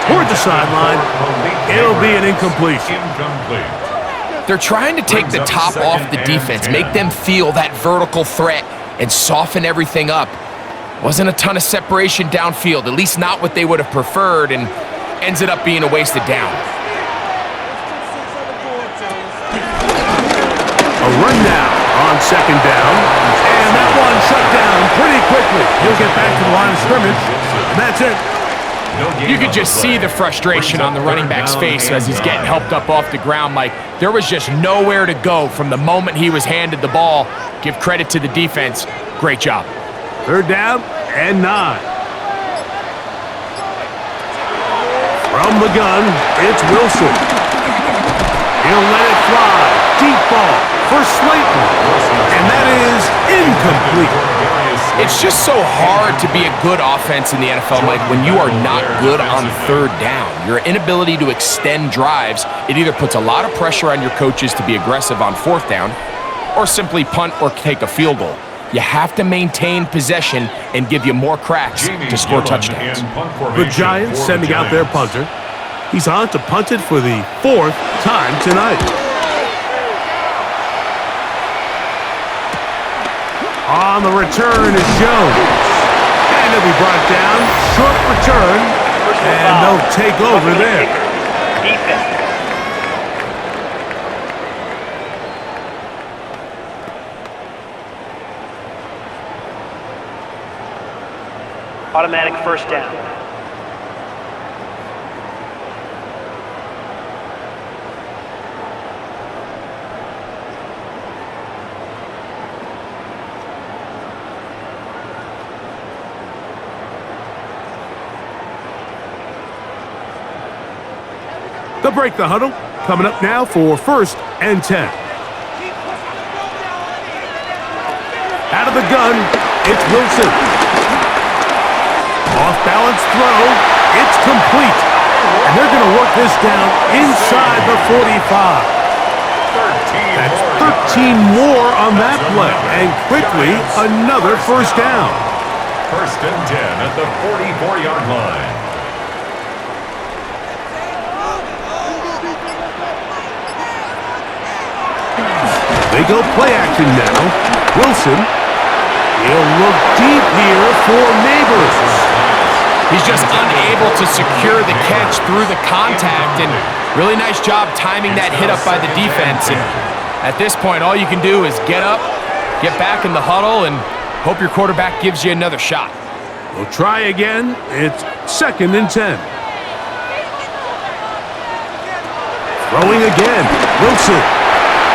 Toward the sideline, it'll be an incompletion. They're trying to take the top off the defense, make them feel that vertical threat, and soften everything up. Wasn't a ton of separation downfield, at least not what they would have preferred, and ends it up being a wasted down. A run now on second down, and that one shut down pretty quickly. He'll get back to the line of scrimmage, and that's it. You could just see the frustration on the running back's face as he's getting helped up off the ground. Like, there was just nowhere to go from the moment he was handed the ball. Give credit to the defense. Great job. Third down and 9. From the gun, it's Wilson. He'll let it fly. Deep ball for Slayton. And that is incomplete. It's just so hard to be a good offense in the NFL, Mike, when you are not good on third down. Your inability to extend drives, it either puts a lot of pressure on your coaches to be aggressive on fourth down or simply punt or take a field goal. You have to maintain possession and give you more cracks to score touchdowns. The Giants sending out their punter. He's on to punt it for the 4th time tonight. On the return is Jones. And he'll be brought down. Short return. And they'll take over there. Automatic first down. They'll break the huddle. Coming up now for 1st and 10. Out of the gun, it's Wilson. Off-balance throw. It's complete. And they're going to work this down inside the 45. That's 13 more on that play, and quickly another first down. First and 10 at the 44-yard line. They go play action now. Wilson. He'll look deep here for Neighbors. He's just unable to secure the catch through the contact, and really nice job timing that hit up by the defense. And at this point, all you can do is get up, get back in the huddle, and hope your quarterback gives you another shot. We'll try again. It's 2nd and 10. Throwing again. Wilson.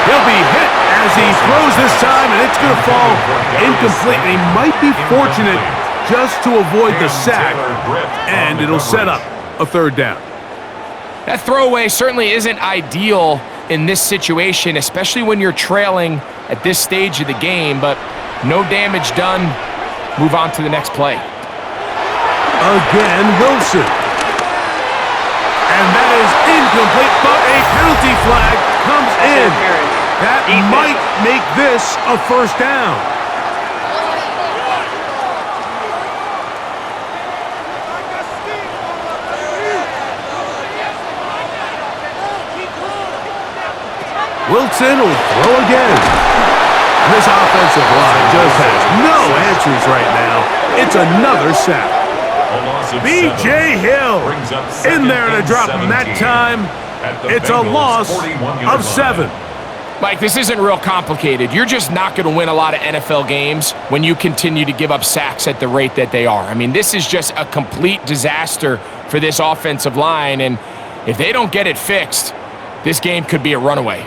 He'll be hit as he throws this time, and it's going to fall incomplete. And he might be fortunate just to avoid the sack, and it'll set up a 3rd down. That throwaway certainly isn't ideal in this situation, especially when you're trailing at this stage of the game, but no damage done. Move on to the next play. Again, Wilson. And that is incomplete, but a penalty flag comes in. That might make this a 1st down. Wilson will throw again. This offensive line just has no answers right now. It's another sack. B.J. Hill in there to drop him that time. It's a loss of 7. Mike, this isn't real complicated. You're just not going to win a lot of NFL games when you continue to give up sacks at the rate that they are. I mean, this is just a complete disaster for this offensive line, and if they don't get it fixed, this game could be a runaway.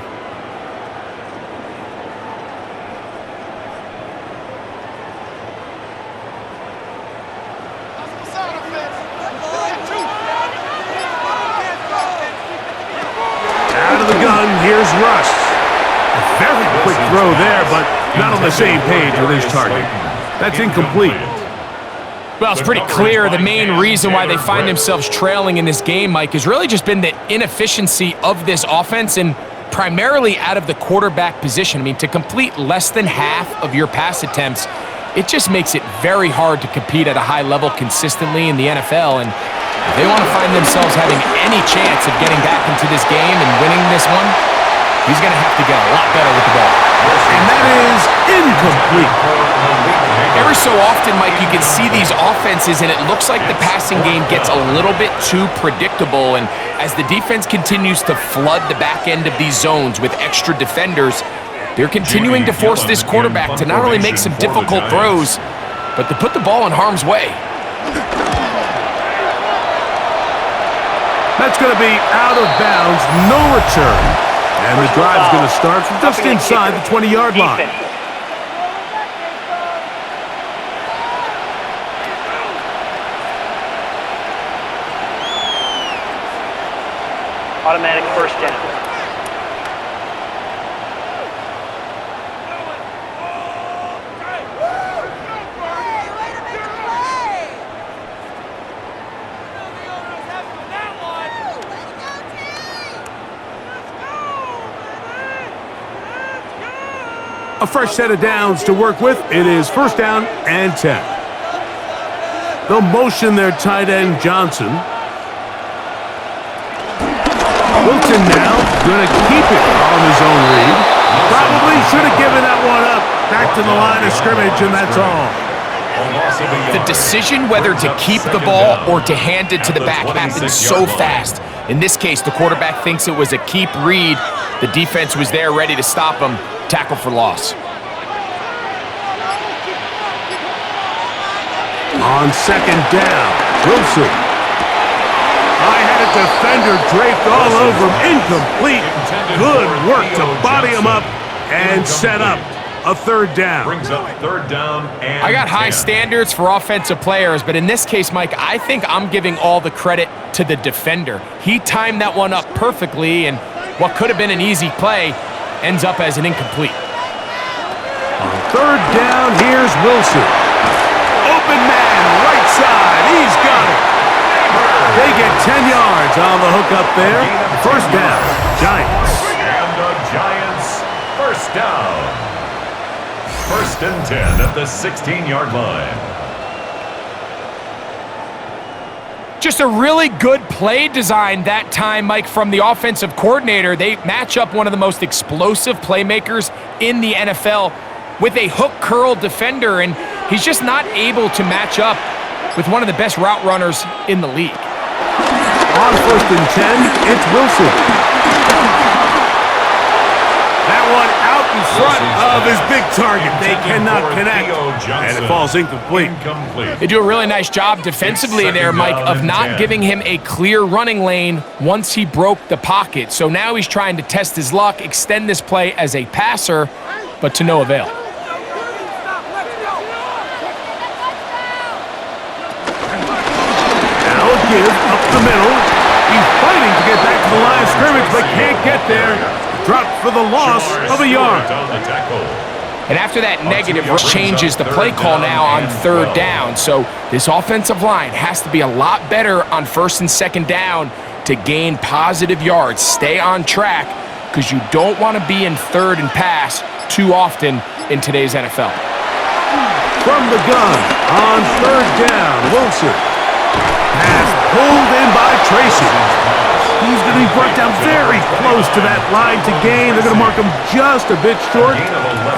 Out of the gun, here's Russ. A very quick throw there, but not on the same page with his target. That's incomplete. Well, it's pretty clear the main reason why they find themselves trailing in this game, Mike, has really just been the inefficiency of this offense and primarily out of the quarterback position. I mean, to complete less than half of your pass attempts, it just makes it very hard to compete at a high level consistently in the NFL. And if they want to find themselves having any chance of getting back into this game and winning this one, he's going to have to get a lot better with the ball. And that is incomplete. Every so often, Mike, you can see these offenses, and it looks like the passing game gets a little bit too predictable. And as the defense continues to flood the back end of these zones with extra defenders, they're continuing to force this quarterback to not only make some difficult throws, but to put the ball in harm's way. That's going to be out of bounds, no return. And the drive's going to start from just inside the 20-yard line. Automatic 1st down. A fresh set of downs to work with. It is 1st down and 10. They'll motion their tight end, Johnson. Wilson now going to keep it on his own read. Probably should have given that one up. Back to the line of scrimmage, and that's all. The decision whether to keep the ball or to hand it to the back happens so fast. In this case, the quarterback thinks it was a keep read. The defense was there ready to stop him. Tackle for loss. On 2nd down, Wilson. I had a defender draped all over him. Incomplete. Good work to body him up and set up a 3rd down. Brings up 3rd down and I got high 10. standards for offensive players, but in this case, Mike, I think I'm giving all the credit to the defender. He timed that one up perfectly, and what could have been an easy play ends up as an incomplete. On 3rd down, here's Wilson. Open man, right side. He's got it. They get 10 yards on the hook up there. 1st down, Giants. And the Giants first down. First and 10 at the 16-yard line. Just a really good play design that time, Mike, from the offensive coordinator. They match up one of the most explosive playmakers in the NFL with a hook curl defender, and he's just not able to match up with one of the best route runners in the league. On first and 10, it's Wilson. That one out in front of his big target. They cannot connect, and it falls incomplete. They do a really nice job defensively there, Mike, of not giving him a clear running lane once he broke the pocket. So now he's trying to test his luck, extend this play as a passer, but to no avail. Now a give up the middle. He's fighting to get back to the line of scrimmage, but can't get there. Dropped for the loss of a yard. And after that negative, changes the play call now on third down. So this offensive line has to be a lot better on first and second down to gain positive yards. Stay on track, because you don't want to be in third and pass too often in today's NFL. From the gun on third down, Wilson. Pass pulled in by Tracy. He's going to be brought down very close to that line to gain. They're going to mark him just a bit short.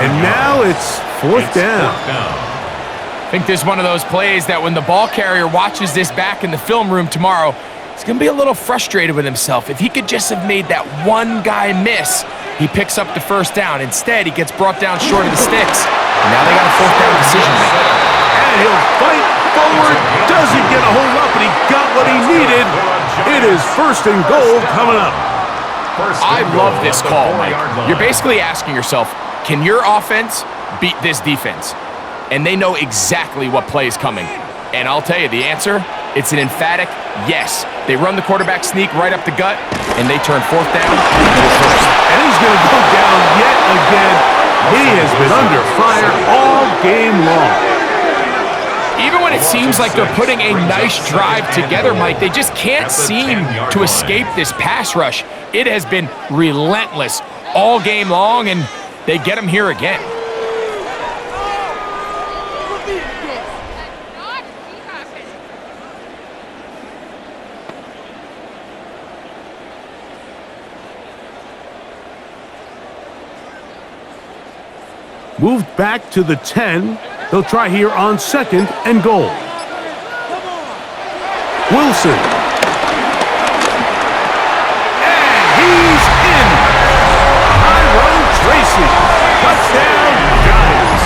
And now it's fourth down. I think this is one of those plays that when the ball carrier watches this back in the film room tomorrow, he's going to be a little frustrated with himself. If he could just have made that one guy miss, he picks up the first down. Instead, he gets brought down short of the sticks. And now they got a fourth down decision maker. And he'll fight forward. Doesn't get a whole lot, but he got what he needed. It is first and goal coming up. I love this call, Mike. You're basically asking yourself, can your offense beat this defense? And they know exactly what play is coming. And I'll tell you the answer, it's an emphatic yes. They run the quarterback sneak right up the gut, and they turn fourth down into first. And he's going to go down yet again. He has been under fire all game long. Even when it seems like they're putting a nice drive together, Mike, they just can't seem to escape this pass rush. It has been relentless all game long, and they get him here again. Moved back to the 10. They'll try here on second and goal. Wilson. And he's in. Tyrone Tracy. Touchdown, Giants.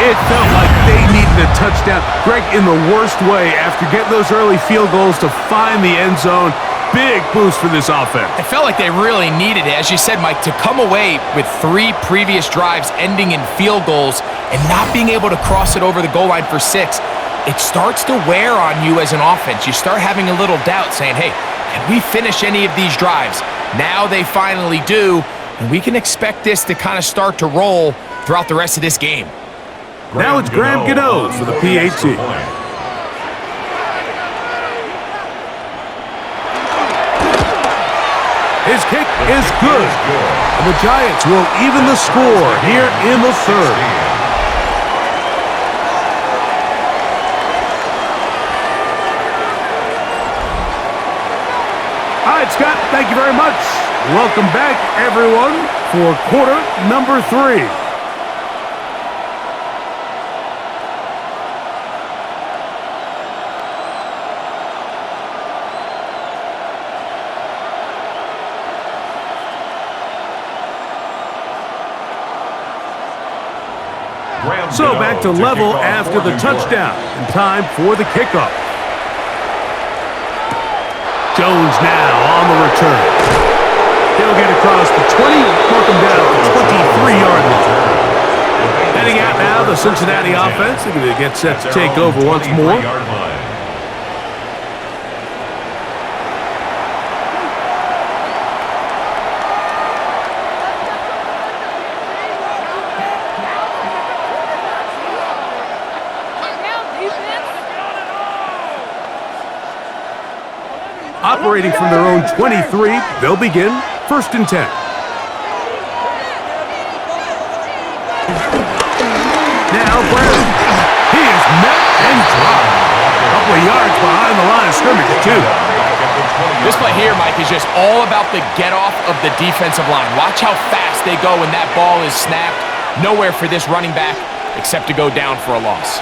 It felt like they needed a touchdown. Greg, in the worst way, after getting those early field goals to find the end zone. Big boost for this offense. It felt like they really needed it, as you said, Mike, to come away with 3 previous drives ending in field goals and not being able to cross it over the goal line for 6. It starts to wear on you as an offense. You start having a little doubt, saying, hey, can we finish any of these drives? Now they finally do, and we can expect this to kind of start to roll throughout the rest of this game. Now it's Graham Gano for the PAT. His kick is good. And the Giants will even the score here in the third. All right, Scott, thank you very much. Welcome back, everyone, for quarter number 3. So back to level after the touchdown, and time for the kickoff. Jones now on the return. He'll get across the 20, mark him down at the 23-yard line. Heading out now, the Cincinnati offense. They're going to get set to take over once more. Operating from their own 23, they'll begin first and 10. Now Brown. He is met and dropped. A couple of yards behind the line of scrimmage, too. This play here, Mike, is just all about the get-off of the defensive line. Watch how fast they go when that ball is snapped. Nowhere for this running back except to go down for a loss.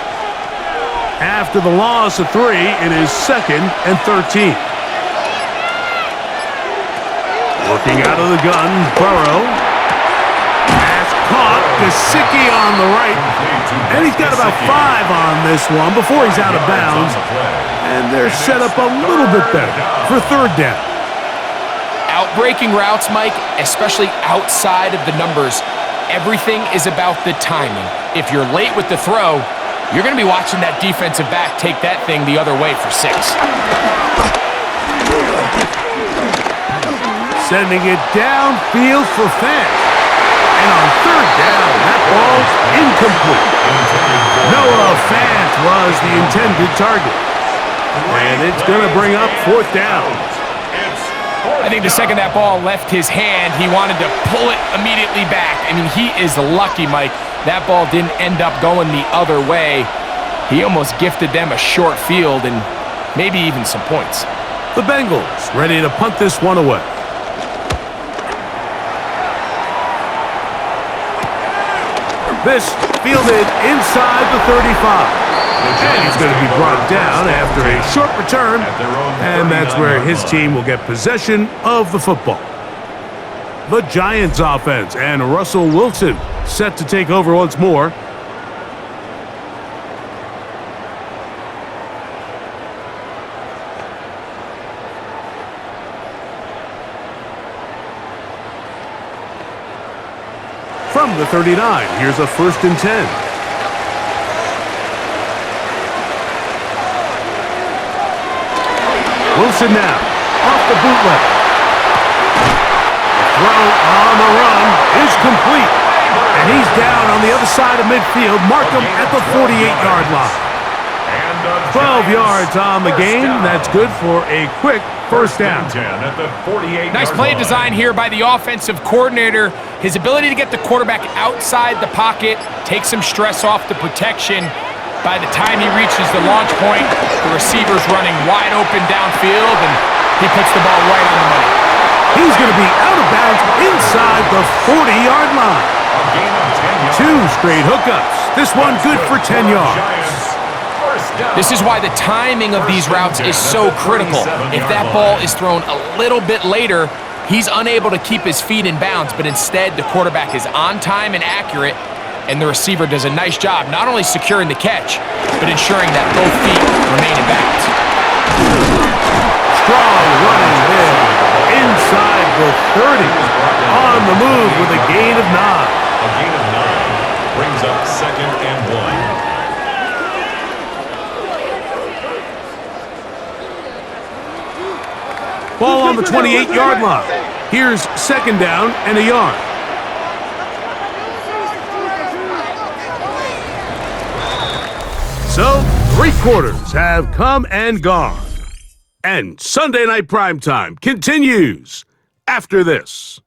After the loss of 3, it is 2nd and 13. Working out of the gun, Burrow. Pass caught. Gesicki on the right. And he's got about 5 on this one before he's out of bounds. And they're set up a little bit better for 3rd down. Outbreaking routes, Mike, especially outside of the numbers, everything is about the timing. If you're late with the throw, you're going to be watching that defensive back take that thing the other way for 6. Sending it downfield for Fant. And on 3rd down, that ball's incomplete. Noah Fant was the intended target. And it's going to bring up 4th down. I think the second that ball left his hand, he wanted to pull it immediately back. I mean, he is lucky, Mike. That ball didn't end up going the other way. He almost gifted them a short field and maybe even some points. The Bengals ready to punt this one away. This fielded inside the 35. And he's going to be brought down after a short return. And that's where his team will get possession of the football. The Giants offense and Russell Wilson set to take over once more. From the 39, here's a 1st and 10. Wilson now, off the bootleg. The throw on the run is complete. And he's down on the other side of midfield. Mark him at the 48-yard line. 12 yards on the game. That's good for a quick 1st down. Nice play design here by the offensive coordinator. His ability to get the quarterback outside the pocket, take some stress off the protection. By the time he reaches the launch point, the receiver's running wide open downfield, and he puts the ball right on the money. He's going to be out of bounds inside the 40-yard line. 2 straight hookups. This one good for 10 yards. This is why the timing of these routes is so critical. If that ball is thrown a little bit later, he's unable to keep his feet in bounds, but instead the quarterback is on time and accurate, and the receiver does a nice job not only securing the catch, but ensuring that both feet remain in bounds. Strong running there inside the 30. On the move with a gain of 9. A gain of 9 brings up 2nd and 1. Ball on the 28-yard line. Here's 2nd down and a yard. So, 3 quarters have come and gone. And Sunday Night Primetime continues after this.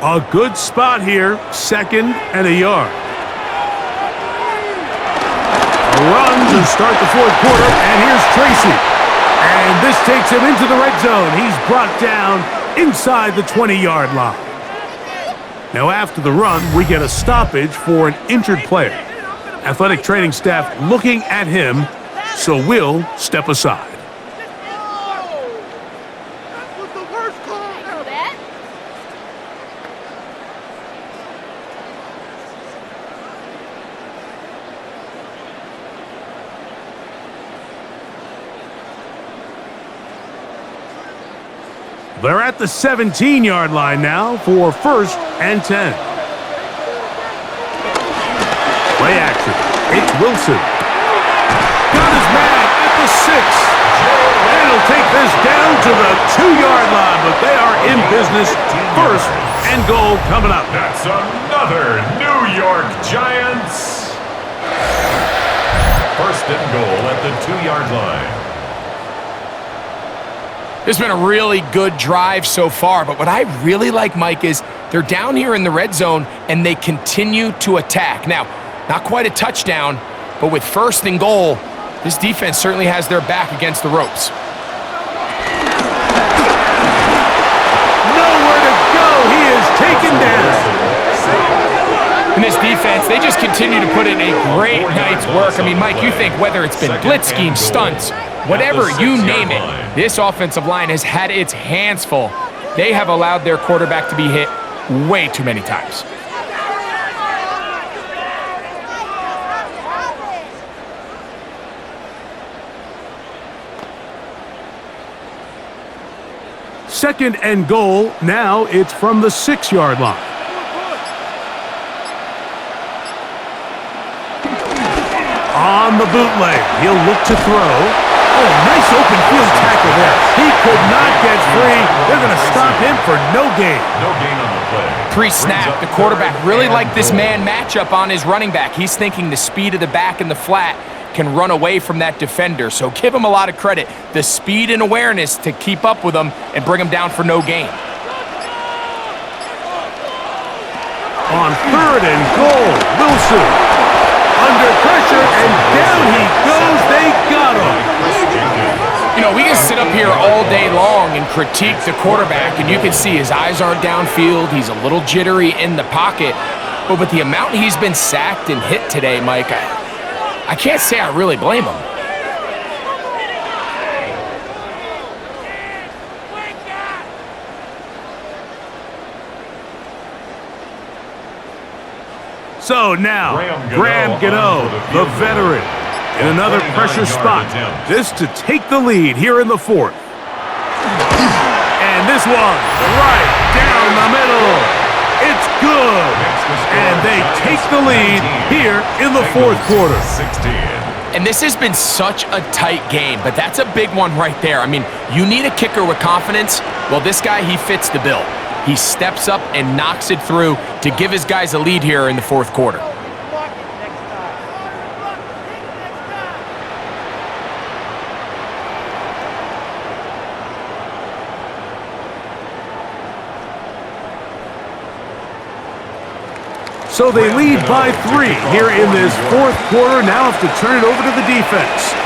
A good spot here, 2nd and a yard. A run to start the 4th quarter, and here's Tracy. And this takes him into the red zone. He's brought down inside the 20-yard line. Now after the run, we get a stoppage for an injured player. Athletic training staff looking at him, so we'll step aside. They're at the 17-yard line now for 1st and 10. Play action. It's Wilson. Got his man at the 6. And he'll take this down to the 2-yard line, but they are in business. 1st and goal coming up. That's another New York Giants First and goal at the 2-yard line. This has been a really good drive so far, but what I really like, Mike, is they're down here in the red zone and they continue to attack. Now, not quite a touchdown, but with first and goal, this defense certainly has their back against the ropes. Nowhere to go. He is taken down. In this defense, they just continue to put in a great night's work. I mean, Mike, you think whether it's been blitz schemes, stunts, whatever you name it, this offensive line has had its hands full. They have allowed their quarterback to be hit way too many times. Second and goal. Now it's from the 6-yard line. On the bootleg, he'll look to throw. Oh, nice open field tackle there. He could not get free. They're going to stop him for no gain. No gain on the play. Pre-snap, the quarterback really liked this man matchup on his running back. He's thinking the speed of the back in the flat can run away from that defender. So give him a lot of credit. The speed and awareness to keep up with him and bring him down for no gain. On third and goal, Wilson. Under pressure, and down he goes. They got him. You know, we can sit up here all day long and critique the quarterback, and you can see his eyes aren't downfield. He's a little jittery in the pocket. But with the amount he's been sacked and hit today, Mike, I can't say I really blame him. So now, Graham Gano, the veteran, in another pressure spot. This to take the lead here in the fourth. And this one, right down the middle. It's good. And they take the lead here in the fourth quarter. And this has been such a tight game, but that's a big one right there. I mean, you need a kicker with confidence. Well, this guy, he fits the bill. He steps up and knocks it through to give his guys a lead here in the fourth quarter. So they lead by 3 here in this fourth quarter. Now have to turn it over to the defense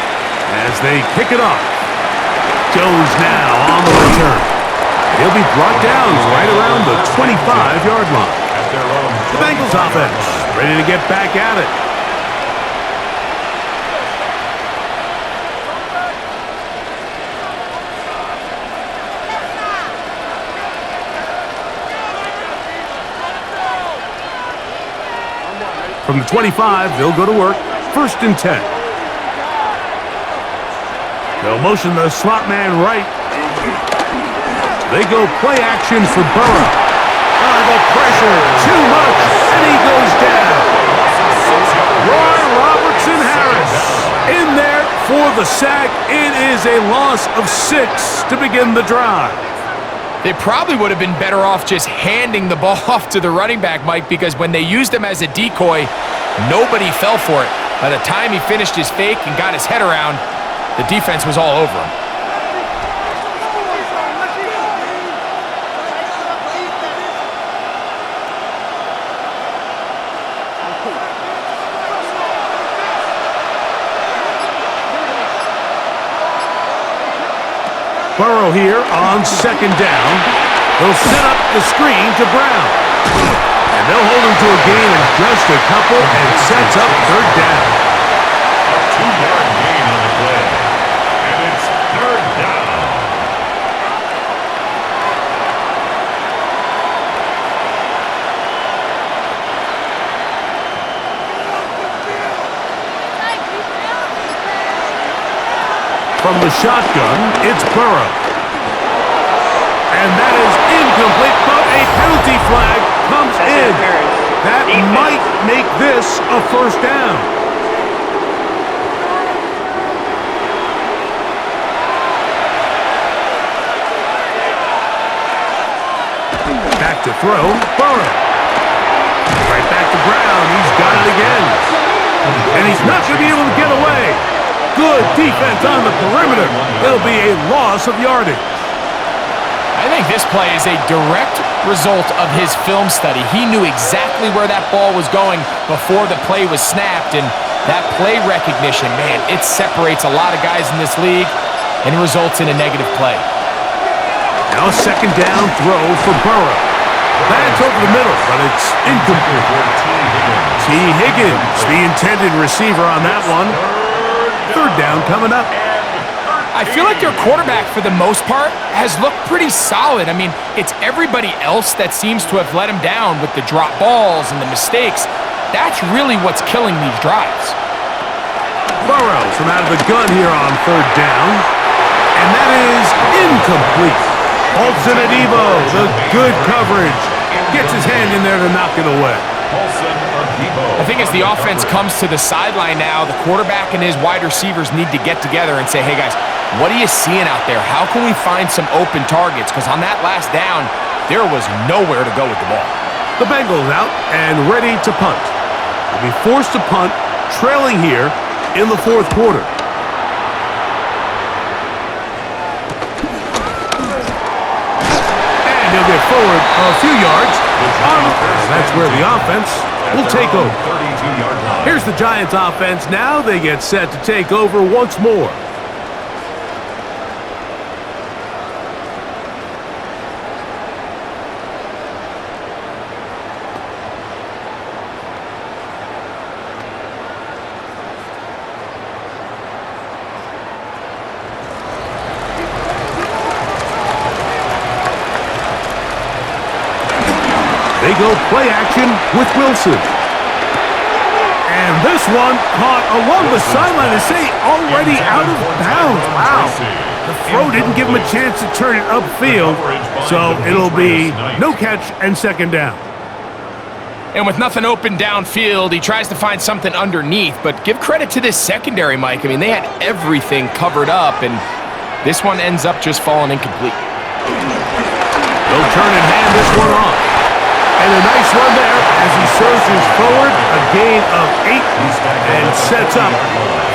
as they kick it off. Jones now on the return. He'll be brought down right around the 25-yard line. The Bengals offense ready to get back at it. From the 25, they'll go to work. First and 10. They'll motion the slot man right. They go play action for Burrow. The pressure, too much, and he goes down. Roy Robertson Harris in there for the sack. It is a loss of 6 to begin the drive. They probably would have been better off just handing the ball off to the running back, Mike, because when they used him as a decoy, nobody fell for it. By the time he finished his fake and got his head around, the defense was all over him. Burrow here on second down. They'll set up the screen to Brown. And they'll hold him to a gain of just a couple and sets up third down. A 2-yard gain on the play. And it's third down. From the shotgun, it's Burrow. And that is incomplete, but a penalty flag comes in. That might make this a first down. Back to throw, Burrow. Right back to Brown, he's got it again. And he's not going to be able to get away. Good defense on the perimeter. It'll be a loss of yardage. I think this play is a direct result of his film study. He knew exactly where that ball was going before the play was snapped, and that play recognition, man, it separates a lot of guys in this league and results in a negative play. Now a second down throw for Burrow. That's over the middle, but it's incomplete. T. Higgins, the intended receiver on that one. Third down coming up. I feel like their quarterback, for the most part, has looked pretty solid. I mean, it's everybody else that seems to have let him down with the drop balls and the mistakes. That's really what's killing these drives. Burrow from out of the gun here on third down. And that is incomplete. Olsen and Evo, the good coverage. Gets his hand in there to knock it away. I think as the offense comes to the sideline now, the quarterback and his wide receivers need to get together and say, hey guys, what are you seeing out there? How can we find some open targets? Because on that last down, there was nowhere to go with the ball. The Bengals out and ready to punt. They'll be forced to punt, trailing here in the fourth quarter. And he'll get forward a few yards. That's where the offense will take over. Here's the Giants offense now. They get set to take over once more. They go play action with Wilson. And this one caught along the sideline, to say already out of bounds. Wow. The throw didn't give him a chance to turn it upfield, so it'll be no catch and second down. And with nothing open downfield, he tries to find something underneath, but give credit to this secondary, Mike. I mean, they had everything covered up, and this one ends up just falling incomplete. They'll turn and hand this one off. And a nice run there as he surges forward, a gain of 8, and sets up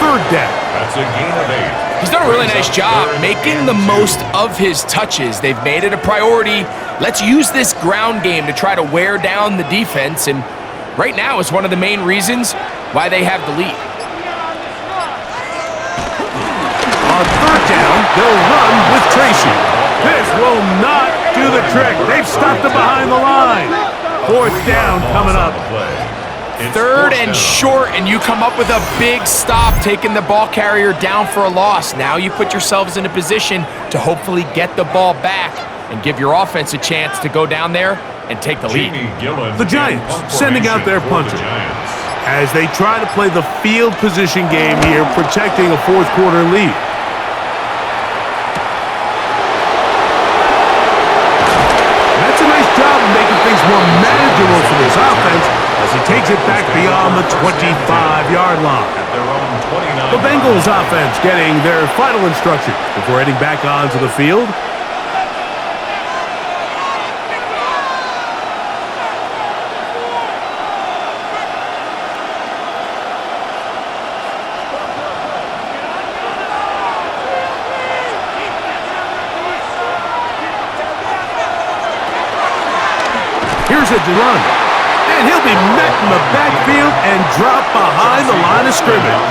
third down. That's a gain of 8. He's done a really nice job making the most of his touches. They've made it a priority. Let's use this ground game to try to wear down the defense, and right now is one of the main reasons why they have the lead. On third down, they'll run with Tracy. This will not do the trick. They've stopped him behind the line. Fourth down coming up. Third and short, and you come up with a big stop, taking the ball carrier down for a loss. Now you put yourselves in a position to hopefully get the ball back and give your offense a chance to go down there and take the lead. The Giants sending out their punter as they try to play the field position game here, protecting a fourth quarter lead. More manageable for this offense as he takes it back beyond the 25-yard line. The Bengals offense getting their final instructions before heading back onto the field. Here's a run, and he'll be met in the backfield and dropped behind the line of scrimmage.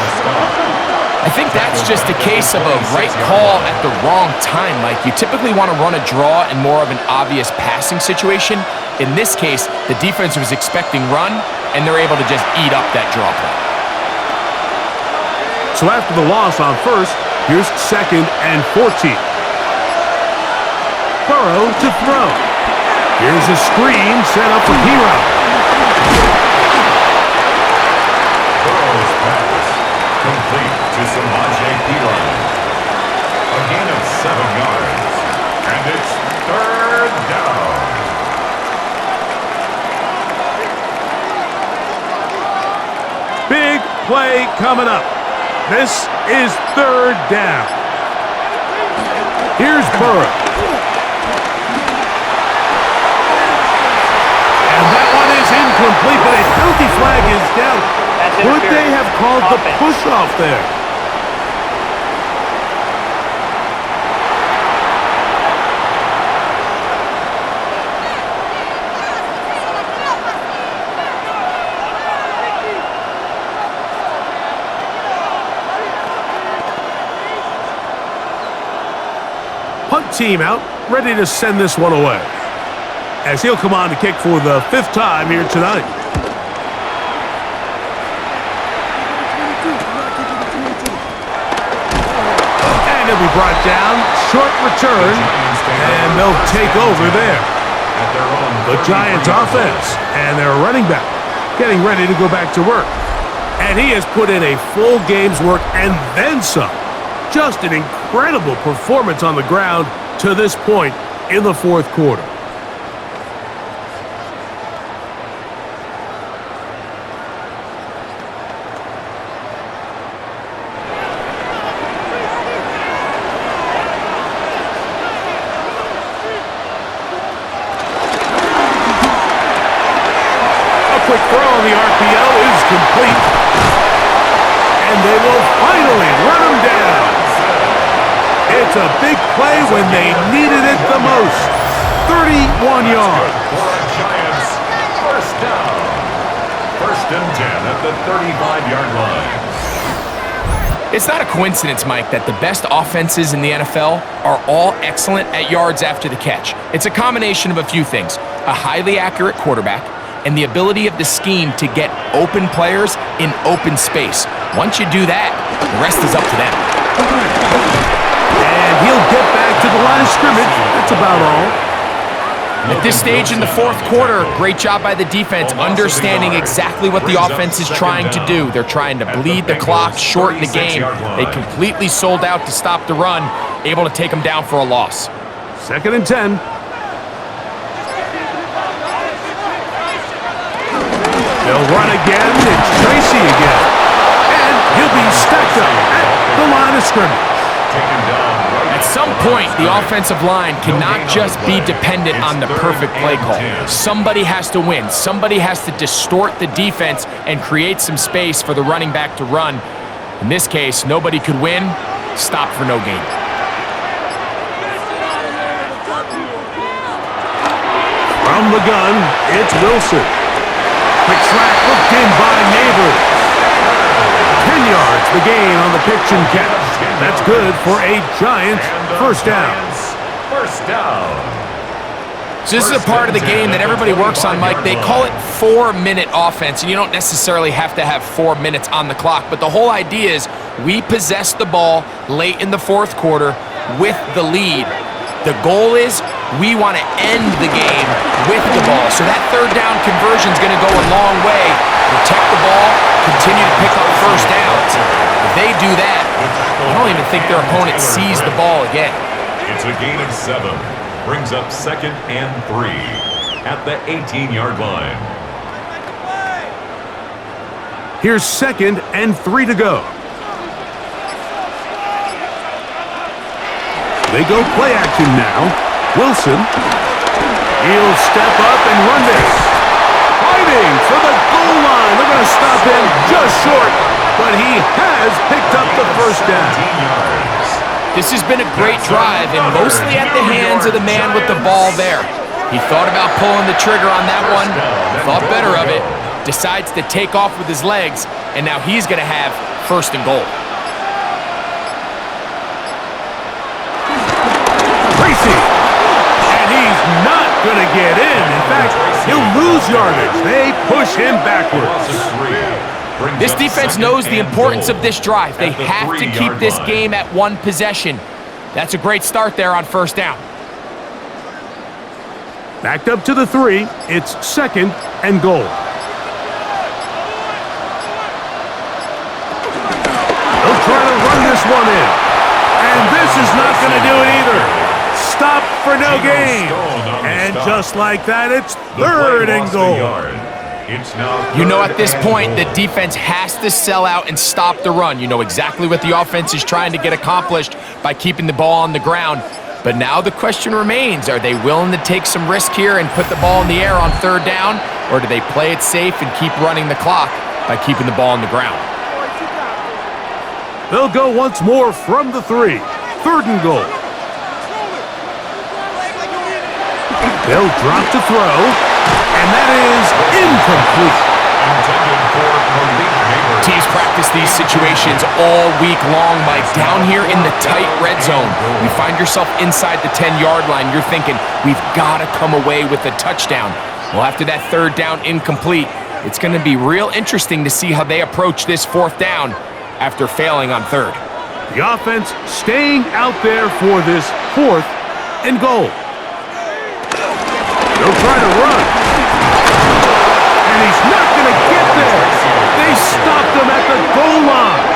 I think that's just a case of a right call at the wrong time, Mike. You typically want to run a draw in more of an obvious passing situation. In this case, the defense was expecting run, and they're able to just eat up that draw play. So after the loss on first, here's second and 14. Burrow to throw. Here's a screen set up for Hero. Burrow's pass complete to Samaje Perine. A gain of 7 yards, and it's third down. Big play coming up. This is third down. Here's Burrow. Incomplete, but a penalty flag is down. Would they have called the push-off there. Punt team out, ready to send this one away, as he'll come on to kick for the 5th time here tonight. And he'll be brought down, short return, and they'll take over there. The Giants offense and their running back getting ready to go back to work. And he has put in a full game's work and then some. Just an incredible performance on the ground to this point in the 4th quarter. A quick throw on the RPO is complete. And they will finally run him down. It's a big play when they needed it the most. 31 yards. For our Giants, first down. 1st and 10 at the 35-yard line. It's not a coincidence, Mike, that the best offenses in the NFL are all excellent at yards after the catch. It's a combination of a few things: a highly accurate quarterback and the ability of the scheme to get open players in open space. Once you do that, the rest is up to them. And he'll get back to the line of scrimmage. That's about all. At this stage in the 4th quarter, great job by the defense, understanding exactly what the offense is trying to do. They're trying to bleed the clock, shorten the game. They completely sold out to stop the run, able to take them down for a loss. 2nd and 10. They'll run again. It's Tracy again. And he'll be stacked up at the line of scrimmage. At some point, the offensive line cannot just be dependent on the perfect play call. Somebody has to win. Somebody has to distort the defense and create some space for the running back to run. In this case, nobody could win. Stop for no gain. From the gun, it's Wilson. Quick slap hooked in by Neighbors. 10 yards the gain on the pitch and catch. That's good for a Giants first down. First down. So this is a part of the game that everybody works on, Mike. They call it 4-minute offense, and you don't necessarily have to have 4 minutes on the clock. But the whole idea is we possess the ball late in the 4th quarter with the lead. The goal is we want to end the game with the ball. So that 3rd down conversion is going to go a long way. Protect the ball, continue to pick up first downs. If they do that, I don't even think their opponent sees the ball again. It's a gain of 7. Brings up 2nd and 3 at the 18-yard line. Here's 2nd and 3 to go. They go play action now. Wilson. He'll step up and run this. Fighting for the goal line. They're going to stop him just short, but he has picked up the first down. This has been a great drive, and mostly at the hands of the man with the ball there. He thought about pulling the trigger on that one, thought better of it, decides to take off with his legs, and now he's going to have 1st and goal. Tracy. And he's not going to get in. In fact, he'll lose yardage. They push him backwards. This defense knows the importance of this drive. They have to keep this game at 1 possession. That's a great start there on 1st down. Backed up to the 3. It's 2nd and goal. They'll try to run this one in. And this is not going to do it either. Stop for no gain. And just like that, it's 3rd and goal. You know, at this point, the defense has to sell out and stop the run. You know exactly what the offense is trying to get accomplished by keeping the ball on the ground. But now the question remains, are they willing to take some risk here and put the ball in the air on 3rd down? Or do they play it safe and keep running the clock by keeping the ball on the ground? They'll go once more from the 3. 3rd and goal. They'll drop to throw, and that is incomplete. Teams practice these situations all week long, Mike. Down here in the tight red zone, you find yourself inside the 10-yard line. You're thinking, we've got to come away with a touchdown. Well, after that 3rd down incomplete, it's going to be real interesting to see how they approach this 4th down after failing on 3rd. The offense staying out there for this 4th and goal. They'll try to run. And he's not going to get there. They stopped him at the goal line.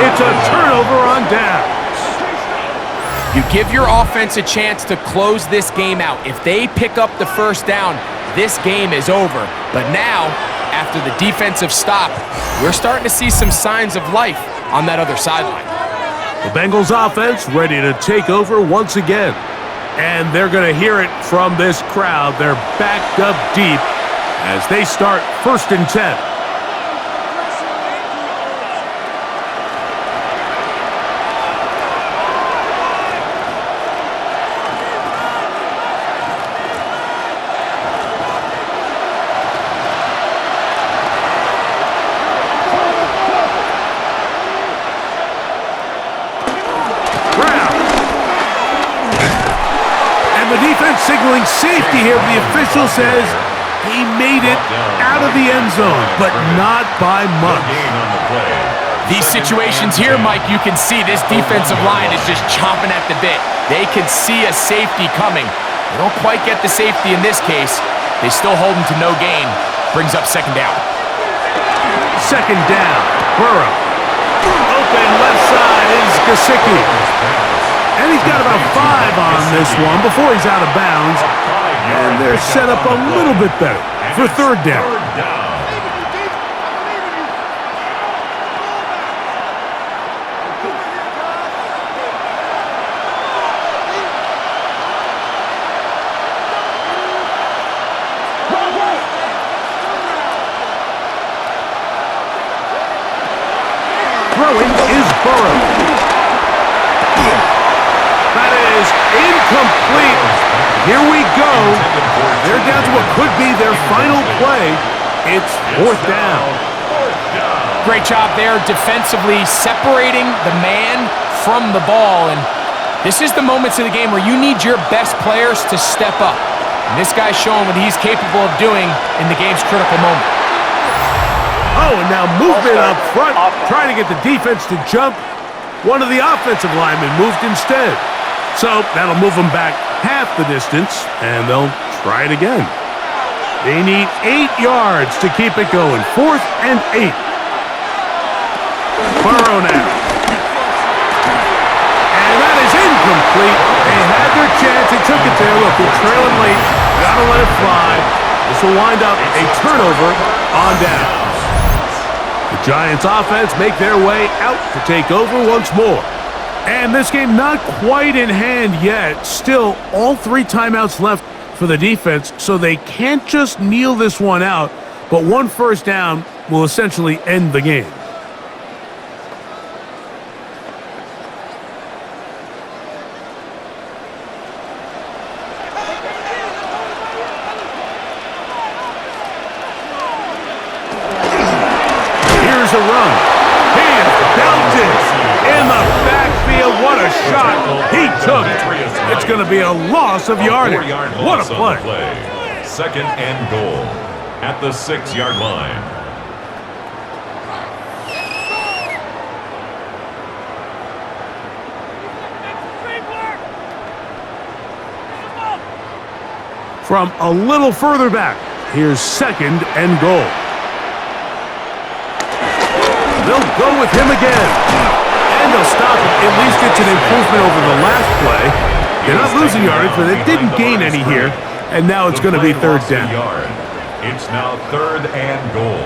It's a turnover on downs. You give your offense a chance to close this game out. If they pick up the 1st down, this game is over. But now, after the defensive stop, we're starting to see some signs of life on that other sideline. The Bengals offense ready to take over once again. And they're going to hear it from this crowd. They're backed up deep as they start 1st and 10. Signaling safety here. The official says he made it out of the end zone, but not by much. These situations here, Mike, you can see this defensive line is just chomping at the bit. They can see a safety coming. They don't quite get the safety in this case. They still hold him to no gain. Brings up 2nd down. 2nd down. Burrow. Open left side is Gesicki. And he's got about 5 on this one before he's out of bounds. And they're set up a little bit better for 3rd down. Throwing is Burrow. Incomplete. Here we go. They're down to what could be their final play. It's 4th down. Great job there defensively, separating the man from the ball. And this is the moments of the game where you need your best players to step up. And this guy's showing what he's capable of doing in the game's critical moment. Oh, and now movement up front, trying to get the defense to jump. One of the offensive linemen moved instead. So that'll move them back half the distance, and they'll try it again. They need 8 yards to keep it going. 4th and 8. Burrow now. And that is incomplete. They had their chance. They took it there. Look, they're trailing late. Gotta let it fly. This will wind up a turnover on downs. The Giants offense make their way out to take over once more. And this game not quite in hand yet. Still, all 3 timeouts left for the defense, so they can't just kneel this one out, but 1 first down will essentially end the game. Here's a run. He is belted in the backfield. What a shot he took. It's going to be a loss of yardage. What a play. 2nd and goal at the 6-yard line. From a little further back, here's 2nd and goal. They'll go with him again. And they'll stop it. At least it's an improvement over the last play. They're not losing yardage, but they didn't gain any here. And now it's going to be 3rd down. It's now 3rd and goal.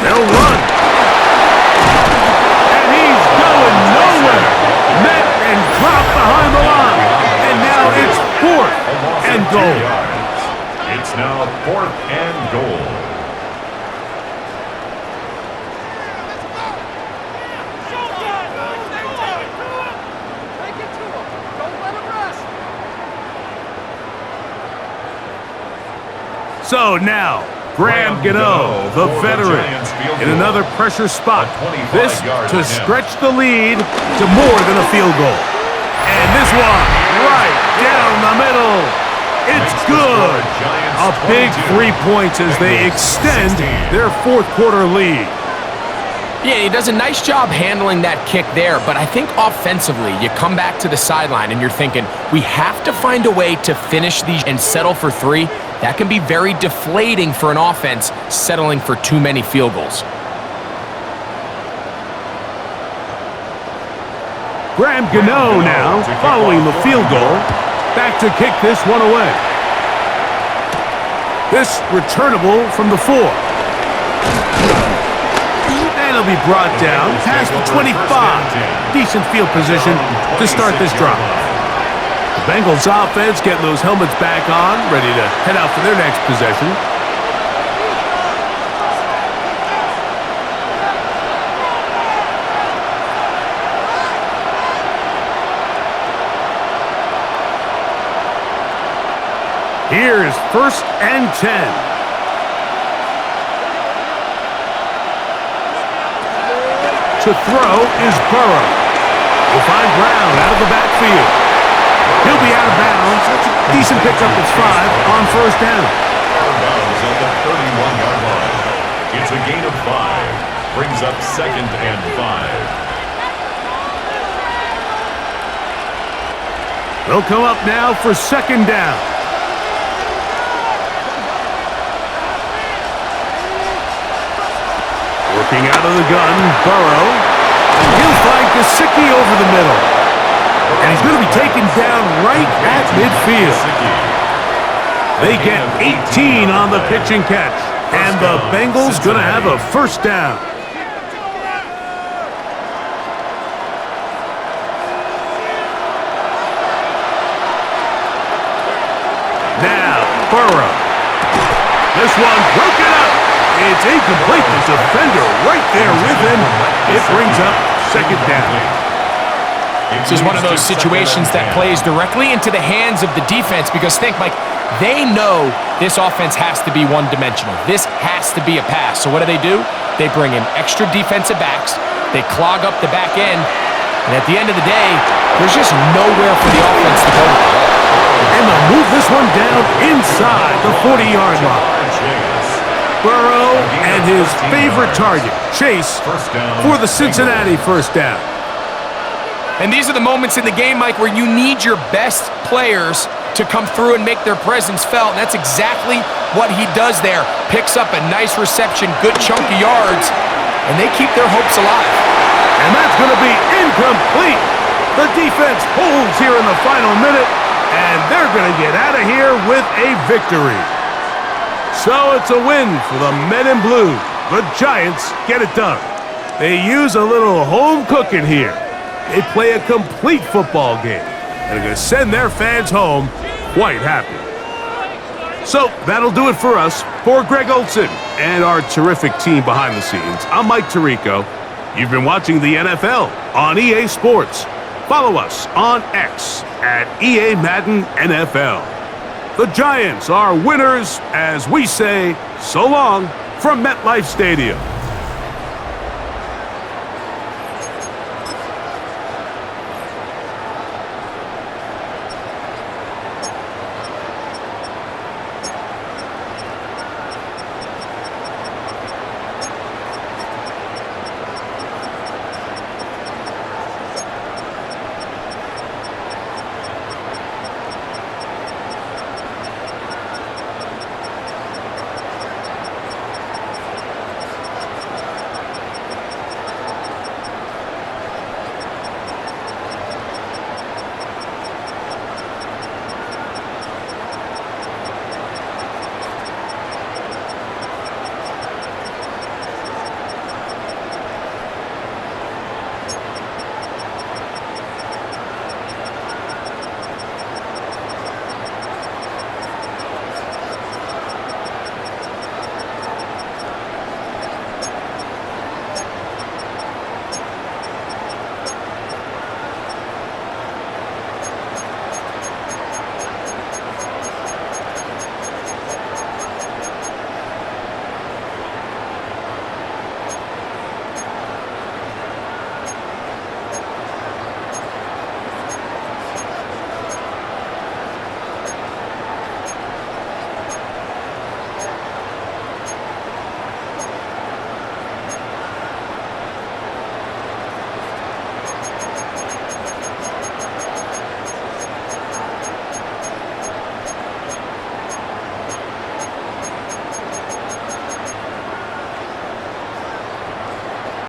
They'll run. and goal. So now, Graham Gano, the veteran, in another pressure spot. This to stretch the lead to more than a field goal. And this one, right down the middle. It's good. A big 3 points as they extend their fourth quarter lead. Yeah, he does a nice job handling that kick there, but I think offensively, you come back to the sideline and you're thinking, we have to find a way to finish these and settle for three. That can be very deflating for an offense settling for too many field goals. Graham Gano now, following the field goal, back to kick this one away. This returnable from the 4. And it'll be brought down past the 25. Decent field position to start this drive. The Bengals offense getting those helmets back on, ready to head out for their next possession. Here's 1st and 10. To throw is Burrow. He'll find Brown out of the backfield. He'll be out of bounds. That's a decent pickup at 5 on 1st down. Out of bounds at the 31-yard line. It's a gain of 5. Brings up 2nd and 5. They'll come up now for 2nd down. Working out of the gun, Burrow. He'll find Gesicki over the middle. And he's going to be taken down right at midfield. They get 18 on the pitch and catch. And the Bengals going to have a 1st down. Now, Burrow. This one broken up. It's incomplete. The defender right there with him. It brings up 2nd down. This is one of those situations that plays directly into the hands of the defense because think, Mike, they know this offense has to be one-dimensional. This has to be a pass. So what do? They bring in extra defensive backs. They clog up the back end. And at the end of the day, there's just nowhere for the offense to go. And they'll move this one down inside the 40-yard line. Burrow and his favorite target, Chase, for the Cincinnati 1st down. And these are the moments in the game, Mike, where you need your best players to come through and make their presence felt. And that's exactly what he does there. Picks up a nice reception, good chunk of yards, and they keep their hopes alive. And that's going to be incomplete. The defense holds here in the final minute, and they're going to get out of here with a victory. So it's a win for the Men in Blue. The Giants get it done. They use a little home cooking here. They play a complete football game and are going to send their fans home quite happy. So that'll do it for us. For Greg Olson and our terrific team behind the scenes, I'm Mike Tirico. You've been watching the NFL on EA Sports. Follow us on X at EA Madden NFL. The Giants are winners as we say so long from MetLife Stadium.